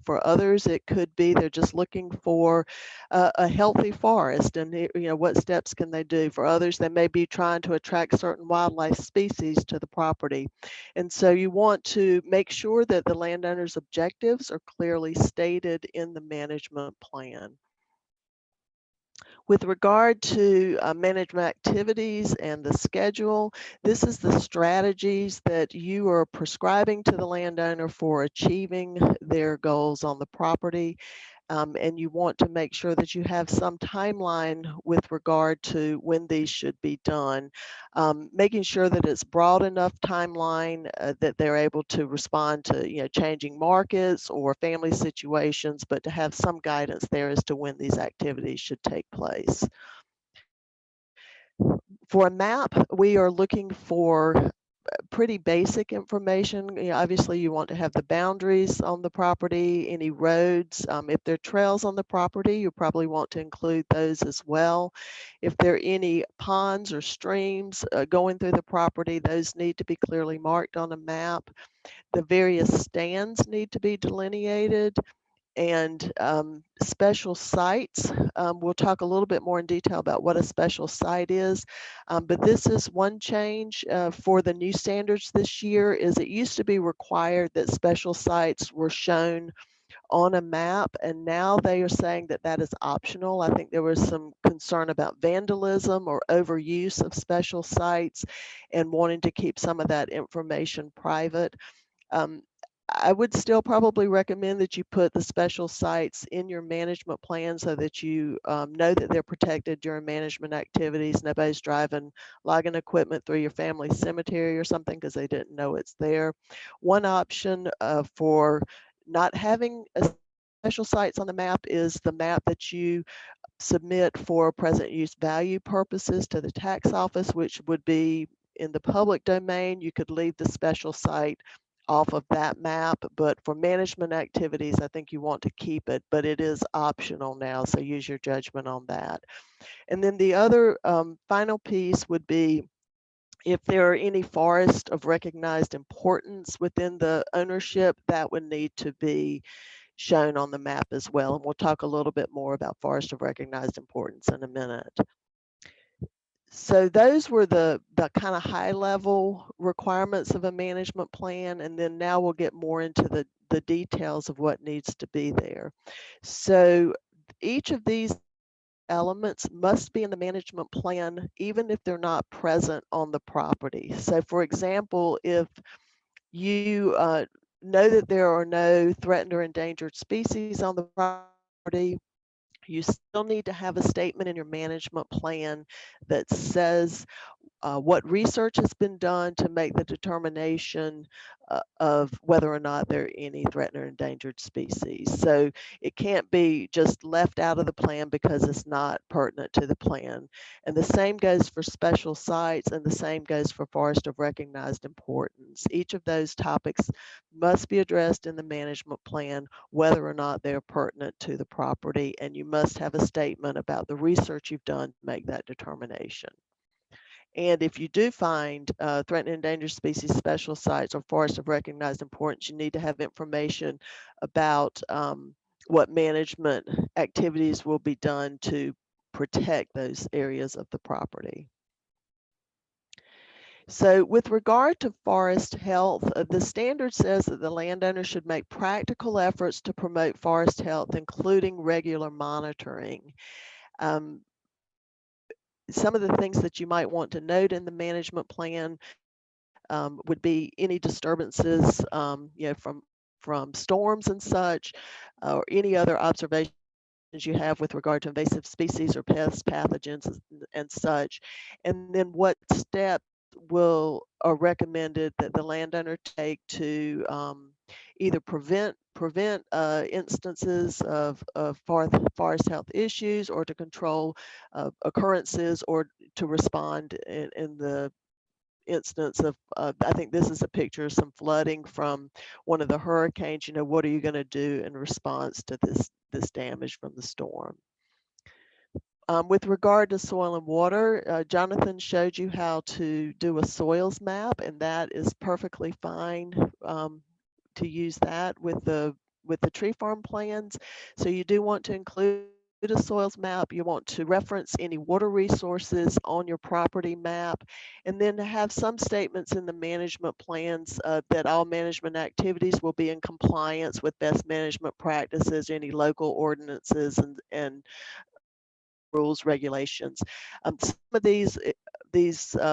For others, it could be they're just looking for a healthy forest, and what steps can they do? For others, they may be trying to attract certain wildlife species to the property. And so you want to make sure that the landowner's objectives are clearly stated in the management plan. With regard to management activities and the schedule, this is the strategies that you are prescribing to the landowner for achieving their goals on the property. And you want to make sure that you have some timeline with regard to when these should be done, making sure that it's broad enough timeline that they're able to respond to changing markets or family situations, but to have some guidance there as to when these activities should take place. For a map, we are looking for pretty basic information. Obviously, you want to have the boundaries on the property, any roads. If there are trails on the property, you probably want to include those as well. If there are any ponds or streams going through the property, those need to be clearly marked on a map. The various stands need to be delineated. And special sites, we'll talk a little bit more in detail about what a special site is, but this is one change for the new standards this year. Is it used to be required that special sites were shown on a map, and now they are saying that that is optional. I think there was some concern about vandalism or overuse of special sites and wanting to keep some of that information private. I would still probably recommend that you put the special sites in your management plan so that you know that they're protected during management activities. Nobody's driving logging equipment through your family cemetery or something because they didn't know it's there. One option for not having special sites on the map is the map that you submit for present use value purposes to the tax office, which would be in the public domain. You could leave the special site off of that map, but for management activities, I think you want to keep it, but it is optional now, so use your judgment on that. And then the other final piece would be if there are any forests of recognized importance within the ownership, that would need to be shown on the map as well. And we'll talk a little bit more about forests of recognized importance in a minute. So those were the kind of high level requirements of a management plan. And then now we'll get more into the details of what needs to be there. So each of these elements must be in the management plan, even if they're not present on the property. So for example, if you know that there are no threatened or endangered species on the property. You still need to have a statement in your management plan that says what research has been done to make the determination of whether or not there are any threatened or endangered species. So it can't be just left out of the plan because it's not pertinent to the plan. And the same goes for special sites, and the same goes for forest of recognized importance. Each of those topics must be addressed in the management plan, whether or not they're pertinent to the property, and you must have a statement about the research you've done to make that determination. And if you do find threatened and endangered species special sites or forests of recognized importance, you need to have information about what management activities will be done to protect those areas of the property. So with regard to forest health, the standard says that the landowner should make practical efforts to promote forest health, including regular monitoring. Some of the things that you might want to note in the management plan would be any disturbances, from storms and such, or any other observations you have with regard to invasive species or pests, pathogens, and such. And then what steps are recommended that the landowner take to either prevent instances of forest health issues, or to control occurrences, or to respond in the instance of, I think this is a picture of some flooding from one of the hurricanes. What are you going to do in response to this damage from the storm? With regard to soil and water, Jonathan showed you how to do a soils map, and that is perfectly fine to use that with the tree farm plans. So you do want to include a soils map. You want to reference any water resources on your property map, and then to have some statements in the management plans that all management activities will be in compliance with best management practices, any local ordinances and rules, regulations. Some of these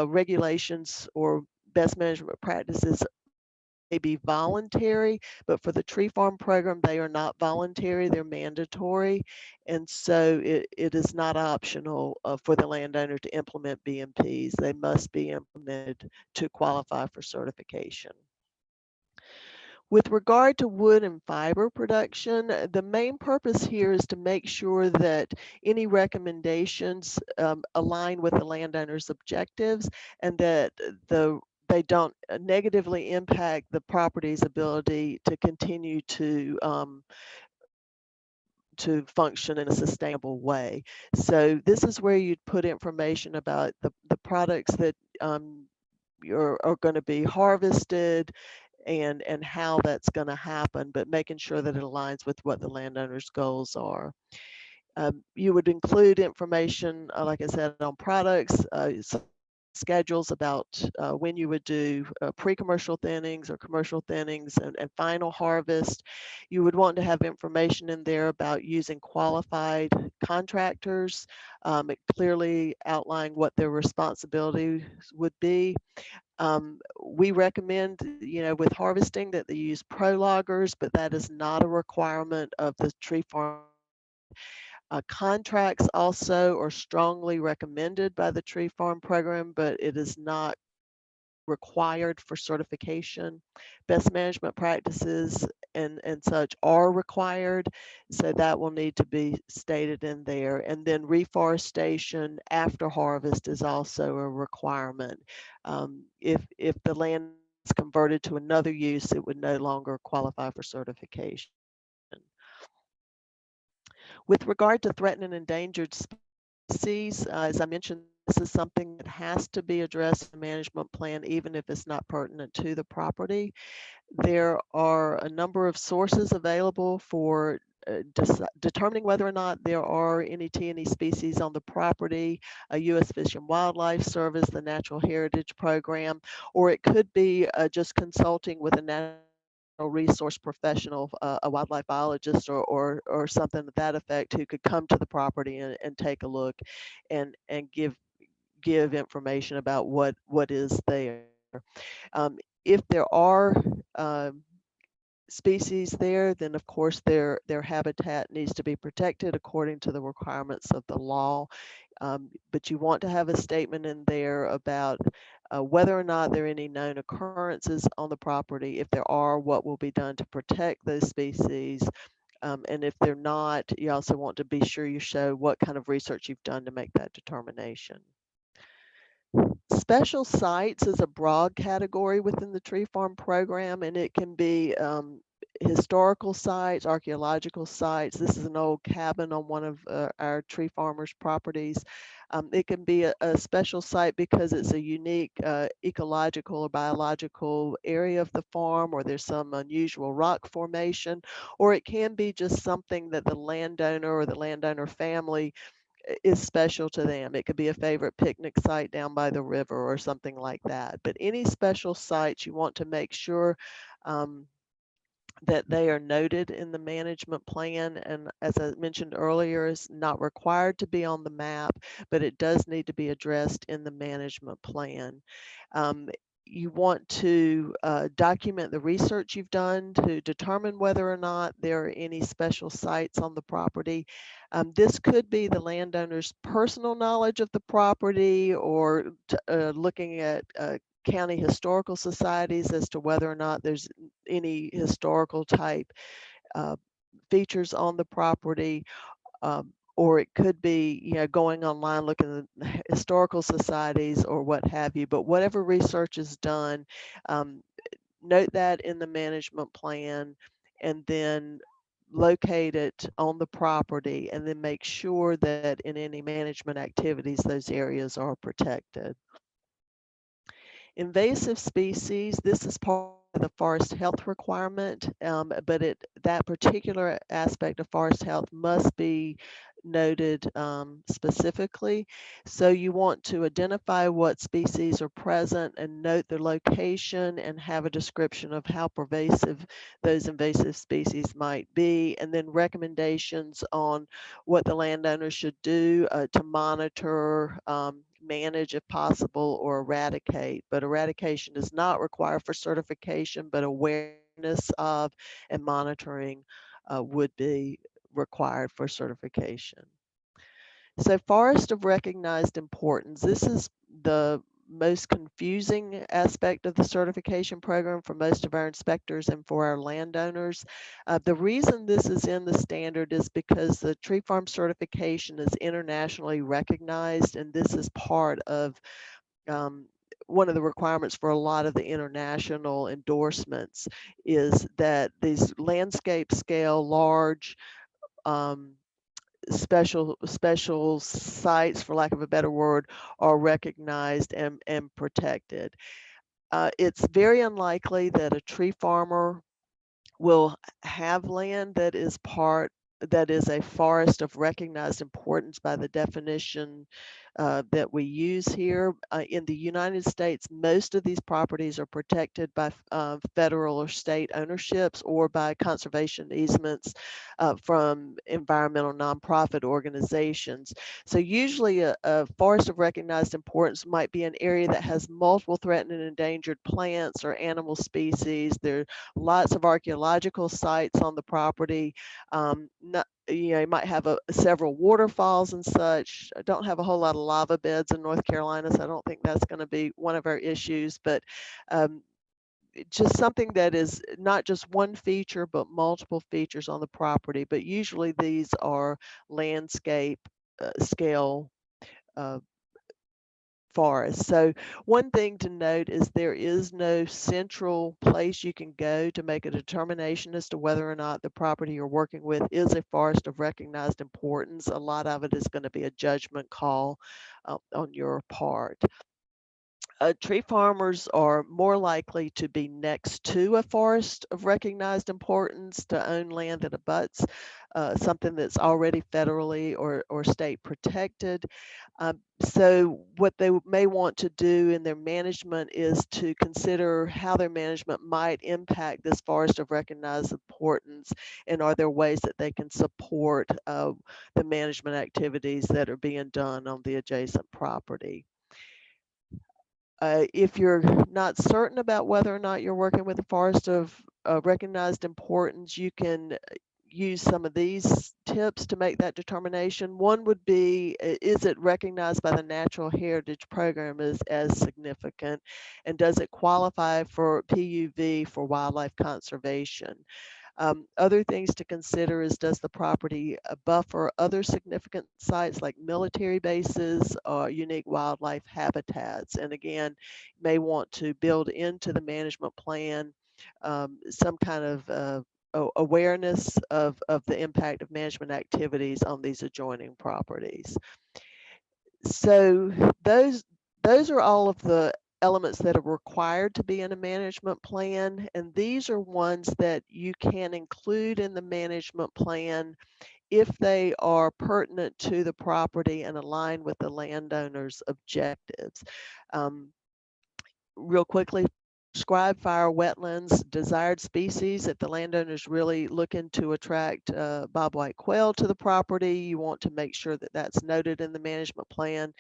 regulations or best management practices may be voluntary, but for the tree farm program, they are not voluntary, they're mandatory. And so it is not optional for the landowner to implement BMPs. They must be implemented to qualify for certification. With regard to wood and fiber production, the main purpose here is to make sure that any recommendations align with the landowner's objectives, and that they don't negatively impact the property's ability to continue to function in a sustainable way. So this is where you'd put information about the products that are going to be harvested, and how that's going to happen, but making sure that it aligns with what the landowner's goals are. You would include information, like I said, on products, schedules about when you would do pre-commercial thinnings or commercial thinnings, and final harvest. You would want to have information in there about using qualified contractors, clearly outline what their responsibilities would be. We recommend, with harvesting, that they use pro loggers, but that is not a requirement of the tree farm. Contracts also are strongly recommended by the tree farm program, but it is not required for certification. Best management practices and such are required, so that will need to be stated in there. And then reforestation after harvest is also a requirement. If the land is converted to another use, it would no longer qualify for certification. With regard to threatened and endangered species, as I mentioned, this is something that has to be addressed in the management plan, even if it's not pertinent to the property. There are a number of sources available for determining whether or not there are any T&E species on the property: a U.S. Fish and Wildlife Service, the Natural Heritage Program, or it could be just consulting with a natural resource professional, a wildlife biologist, or something to that effect, who could come to the property and take a look and give information about what is there. If there are species there, then of course their habitat needs to be protected according to the requirements of the law. But you want to have a statement in there about whether or not there are any known occurrences on the property. If there are, what will be done to protect those species. And if they're not, you also want to be sure you show what kind of research you've done to make that determination. Special sites is a broad category within the tree farm program, and it can be historical sites, archaeological sites. This is an old cabin on one of our tree farmers' properties. It can be a special site because it's a unique ecological or biological area of the farm, or there's some unusual rock formation, or it can be just something that the landowner or the landowner family is special to them. It could be a favorite picnic site down by the river or something like that. But any special sites, you want to make sure that they are noted in the management plan. And as I mentioned earlier, it's not required to be on the map, but it does need to be addressed in the management plan. You want to document the research you've done to determine whether or not there are any special sites on the property. This could be the landowner's personal knowledge of the property, or looking at county historical societies as to whether or not there's any historical type features on the property. Or it could be, you know, going online, looking at historical societies or what have you. But whatever research is done, note that in the management plan, and then locate it on the property, and then make sure that in any management activities, those areas are protected. Invasive species, this is part of the forest health requirement, but that particular aspect of forest health must be noted specifically. So you want to identify what species are present and note their location, and have a description of how pervasive those invasive species might be, and then recommendations on what the landowner should do to monitor, manage if possible, or eradicate. But eradication is not required for certification, but awareness of and monitoring would be required for certification. So forest of recognized importance, this is the most confusing aspect of the certification program for most of our inspectors and for our landowners. The reason this is in the standard is because the tree farm certification is internationally recognized, and this is part of one of the requirements for a lot of the international endorsements, is that these landscape scale, large, special sites, for lack of a better word, are recognized and protected. It's very unlikely that a tree farmer will have land that is a forest of recognized importance by the definition that we use here. In the United States, most of these properties are protected by federal or state ownerships, or by conservation easements from environmental nonprofit organizations. So usually a forest of recognized importance might be an area that has multiple threatened and endangered plants or animal species. There are lots of archaeological sites on the property. You might have several waterfalls and such. I don't have a whole lot of lava beds in North Carolina, so I don't think that's going to be one of our issues. But just something that is not just one feature, but multiple features on the property. But usually these are landscape scale forest. So one thing to note is there is no central place you can go to make a determination as to whether or not the property you're working with is a forest of recognized importance. A lot of it is going to be a judgment call on your part. Tree farmers are more likely to be next to a forest of recognized importance, to own land that abuts something that's already federally or state protected. So what they may want to do in their management is to consider how their management might impact this forest of recognized importance, and are there ways that they can support the management activities that are being done on the adjacent property. If you're not certain about whether or not you're working with a forest of recognized importance, you can use some of these tips to make that determination. One would be, is it recognized by the Natural Heritage Program as significant? And does it qualify for PUV for wildlife conservation? Other things to consider is, does the property buffer other significant sites like military bases or unique wildlife habitats? And again, you may want to build into the management plan some kind of awareness of the impact of management activities on these adjoining properties. So those are all of the elements that are required to be in a management plan, and these are ones that you can include in the management plan if they are pertinent to the property and align with the landowner's objectives. Real quickly, prescribed fire wetlands, desired species. If the landowner's really looking to attract bobwhite quail to the property, you want to make sure that that's noted in the management plan.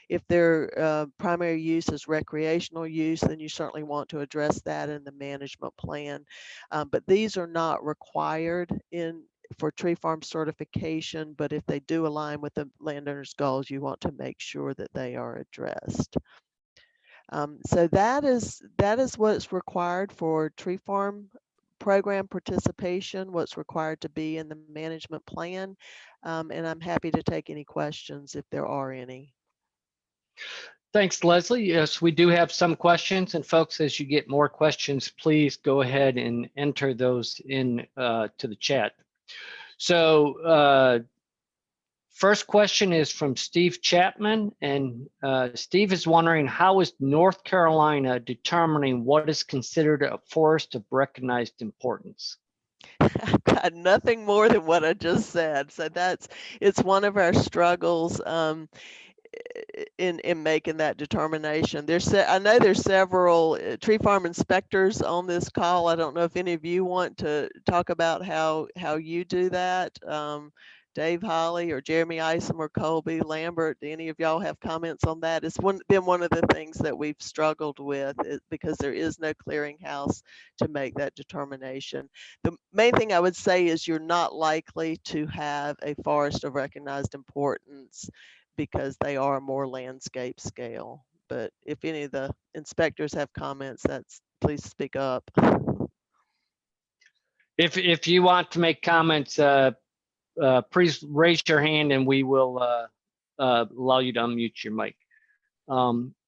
If their primary use is recreational use, then you certainly want to address that in the management plan. But these are not required for tree farm certification, but if they do align with the landowner's goals, you want to make sure that they are addressed. So that is what's required for tree farm program participation, what's required to be in the management plan. And I'm happy to take any questions if there are any. Thanks, Leslie. Yes, we do have some questions, and folks, as you get more questions, please go ahead and enter those in to the chat. So first question is from Steve Chapman, and Steve is wondering, how is North Carolina determining what is considered a forest of recognized importance? I've got nothing more than what I just said. So it's one of our struggles in making that determination. I know there's several tree farm inspectors on this call. I don't know if any of you want to talk about how you do that. Dave Holly or Jeremy Isom or Colby Lambert, do any of y'all have comments on that? It's been one of the things that we've struggled with because there is no clearinghouse to make that determination. The main thing I would say is you're not likely to have a forest of recognized importance because they are more landscape scale. But if any of the inspectors have comments, please speak up. If you want to make comments, please raise your hand and we will allow you to unmute your mic.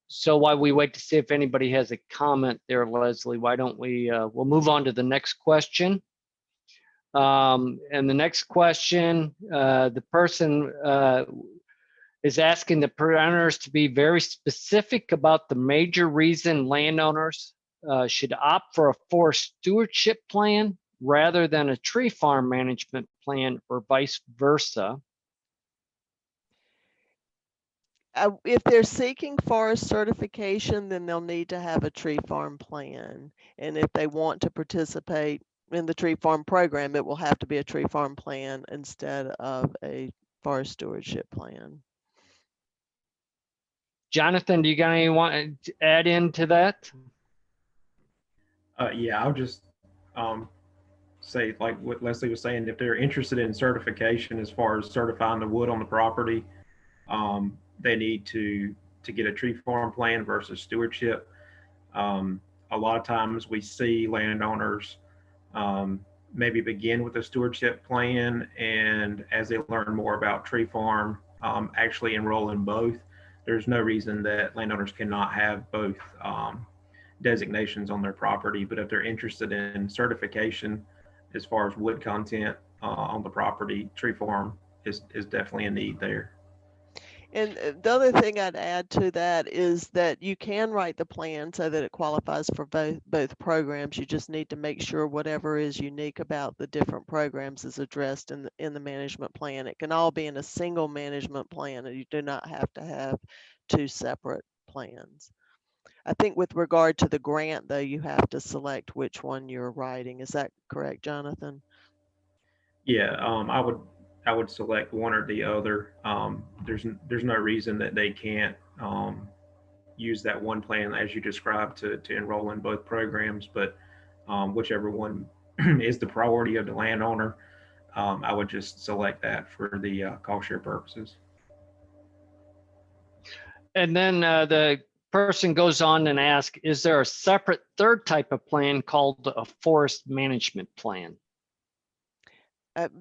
So while we wait to see if anybody has a comment there, Leslie, why don't we'll move on to the next question. And the next question, the person is asking the presenters to be very specific about the major reason landowners should opt for a forest stewardship plan rather than a tree farm management plan, or vice versa. If they're seeking forest certification, then they'll need to have a tree farm plan. And if they want to participate in the tree farm program, it will have to be a tree farm plan instead of a forest stewardship plan. Jonathan, do you got any want to add into that? Yeah, I'll just say, like what Leslie was saying, if they're interested in certification as far as certifying the wood on the property, they need to get a tree farm plan versus stewardship. A lot of times we see landowners maybe begin with a stewardship plan, and as they learn more about tree farm, actually enroll in both. There's no reason that landowners cannot have both designations on their property. But if they're interested in certification as far as wood content on the property, tree farm is definitely a need there. And the other thing I'd add to that is that you can write the plan so that it qualifies for both programs. You just need to make sure whatever is unique about the different programs is addressed in the management plan. It can all be in a single management plan, and you do not have to have two separate plans. I think with regard to the grant, though, you have to select which one you're writing. Is that correct, Jonathan? Yeah, I would select one or the other. There's no reason that they can't use that one plan as you described to enroll in both programs. But whichever one is the priority of the landowner. I would just select that for the cost share purposes. And then the person goes on and asks, is there a separate third type of plan called a forest management plan?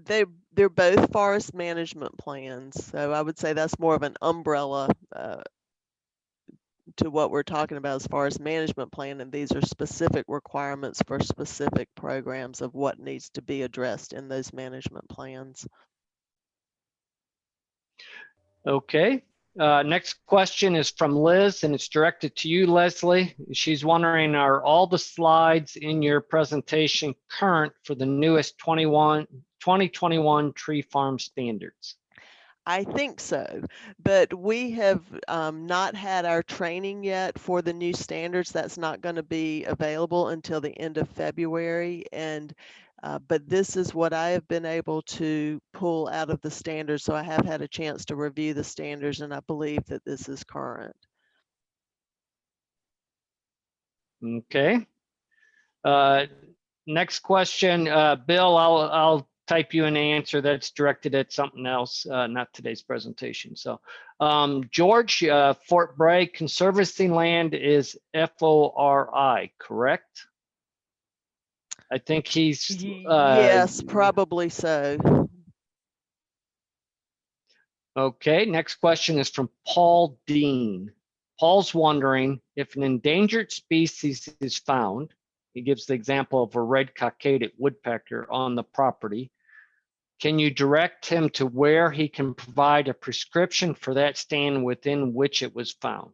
They're both forest management plans. So I would say that's more of an umbrella to what we're talking about as forest management plan. And these are specific requirements for specific programs of what needs to be addressed in those management plans. Okay. Next question is from Liz, and it's directed to you, Leslie. She's wondering, are all the slides in your presentation current for the newest 2021 tree farm standards? I think so, but we have not had our training yet for the new standards. That's not going to be available until the end of February. And but this is what I have been able to pull out of the standards. So I have had a chance to review the standards, and I believe that this is current. Okay. Next question, Bill, I'll type you an answer that's directed at something else, not today's presentation. So George, Fort Bragg conservancy land is FORI, correct? I think he's yes, probably so. Okay, next question is from Paul Dean. Paul's wondering if an endangered species is found. He gives the example of a red cockaded woodpecker on the property. Can you direct him to where he can provide a prescription for that stand within which it was found?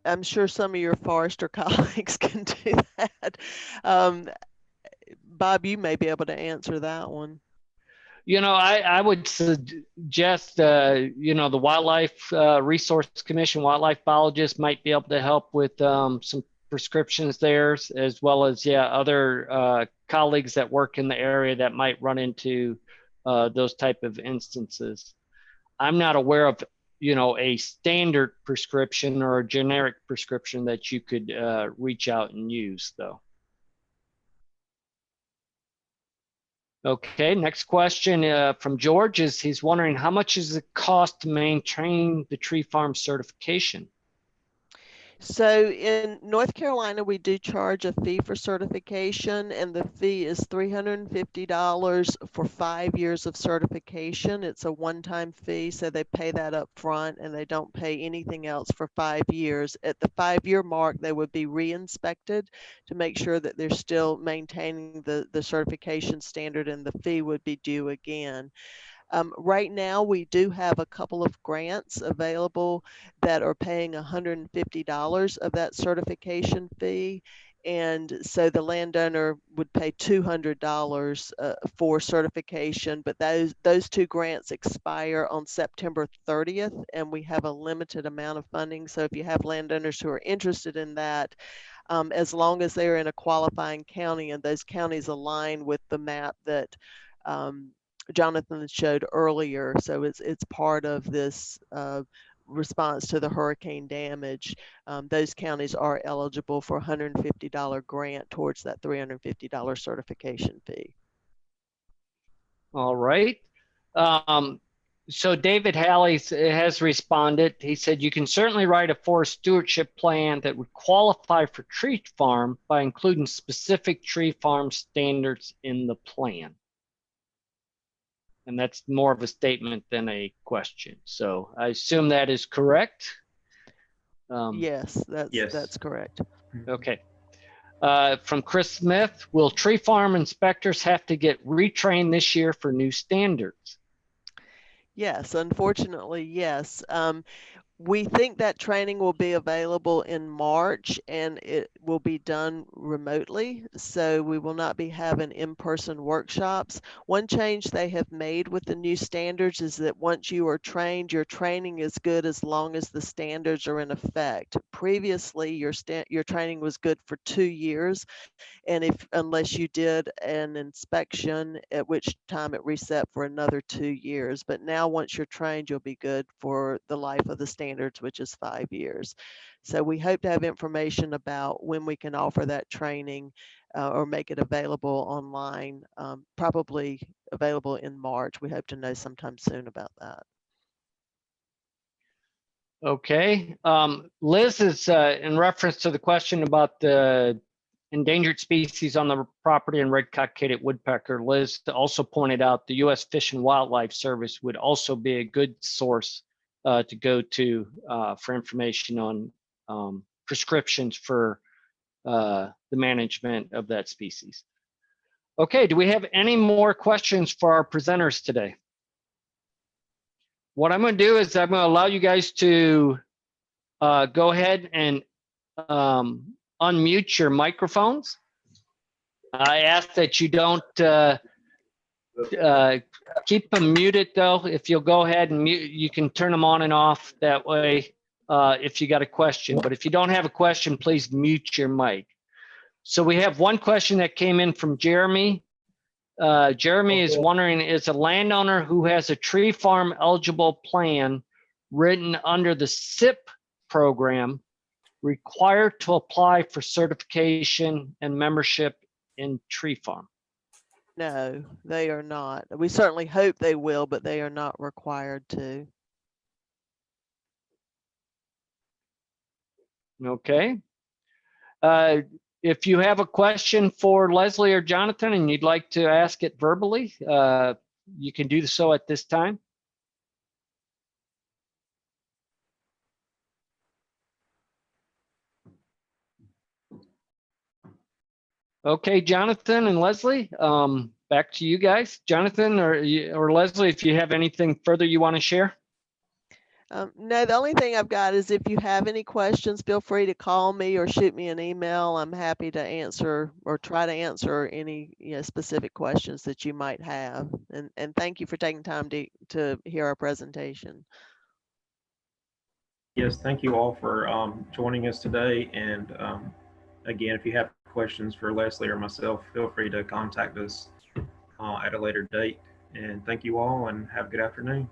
I'm sure some of your forester colleagues can do that. Bob, you may be able to answer that one. You know, I would suggest, you know, the Wildlife Resource Commission, wildlife biologists might be able to help with some prescriptions there, as well as, yeah, other colleagues that work in the area that might run into those type of instances. I'm not aware of, you know, a standard prescription or a generic prescription that you could reach out and use, though. Okay, next question from George is he's wondering how much is it cost to maintain the tree farm certification? So in North Carolina, we do charge a fee for certification, and the fee is $350 for 5 years of certification. It's a one-time fee, so they pay that up front and they don't pay anything else for 5 years. At the 5-year mark, they would be re-inspected to make sure that they're still maintaining the certification standard, and the fee would be due again. Right now, we do have a couple of grants available that are paying $150 of that certification fee. And so the landowner would pay $200 for certification, but those two grants expire on September 30th, and we have a limited amount of funding. So if you have landowners who are interested in that, as long as they're in a qualifying county and those counties align with the map that Jonathan showed earlier. So it's part of this response to the hurricane damage. Those counties are eligible for a $150 grant towards that $350 certification fee. All right. So David Halley has responded. He said, you can certainly write a forest stewardship plan that would qualify for tree farm by including specific tree farm standards in the plan. And that's more of a statement than a question. So I assume that is correct. Yes, that's correct. Okay. From Chris Smith, will tree farm inspectors have to get retrained this year for new standards? Yes, unfortunately, yes. We think that training will be available in March, and it will be done remotely. So we will not be having in-person workshops. One change they have made with the new standards is that once you are trained, your training is good as long as the standards are in effect. Previously, your training was good for 2 years. And unless you did an inspection, at which time it reset for another 2 years. But now once you're trained, you'll be good for the life of the standard. standards, which is 5 years. So we hope to have information about when we can offer that training or make it available online, probably available in March. We hope to know sometime soon about that. Okay. Liz is in reference to the question about the endangered species on the property and red-cockaded woodpecker. Liz also pointed out the U.S. Fish and Wildlife Service would also be a good source to go to for information on prescriptions for the management of that species. Okay, do we have any more questions for our presenters today? What I'm going to do is I'm going to allow you guys to go ahead and unmute your microphones. I ask that you don't keep them muted though. If you'll go ahead and mute, you can turn them on and off that way if you got a question. But if you don't have a question, please mute your mic. So we have one question that came in from Jeremy. Jeremy is wondering, is a landowner who has a tree farm eligible plan written under the SIP program required to apply for certification and membership in tree farm? No, they are not. We certainly hope they will, but they are not required to. Okay. If you have a question for Leslie or Jonathan and you'd like to ask it verbally, you can do so at this time. Okay, Jonathan and Leslie, back to you guys. Jonathan or Leslie, if you have anything further you want to share. No, the only thing I've got is if you have any questions, feel free to call me or shoot me an email. I'm happy to answer or try to answer any specific questions that you might have. And thank you for taking time to hear our presentation. Yes, thank you all for joining us today. And again, if you have questions for Leslie or myself, feel free to contact us at a later date. And thank you all and have a good afternoon.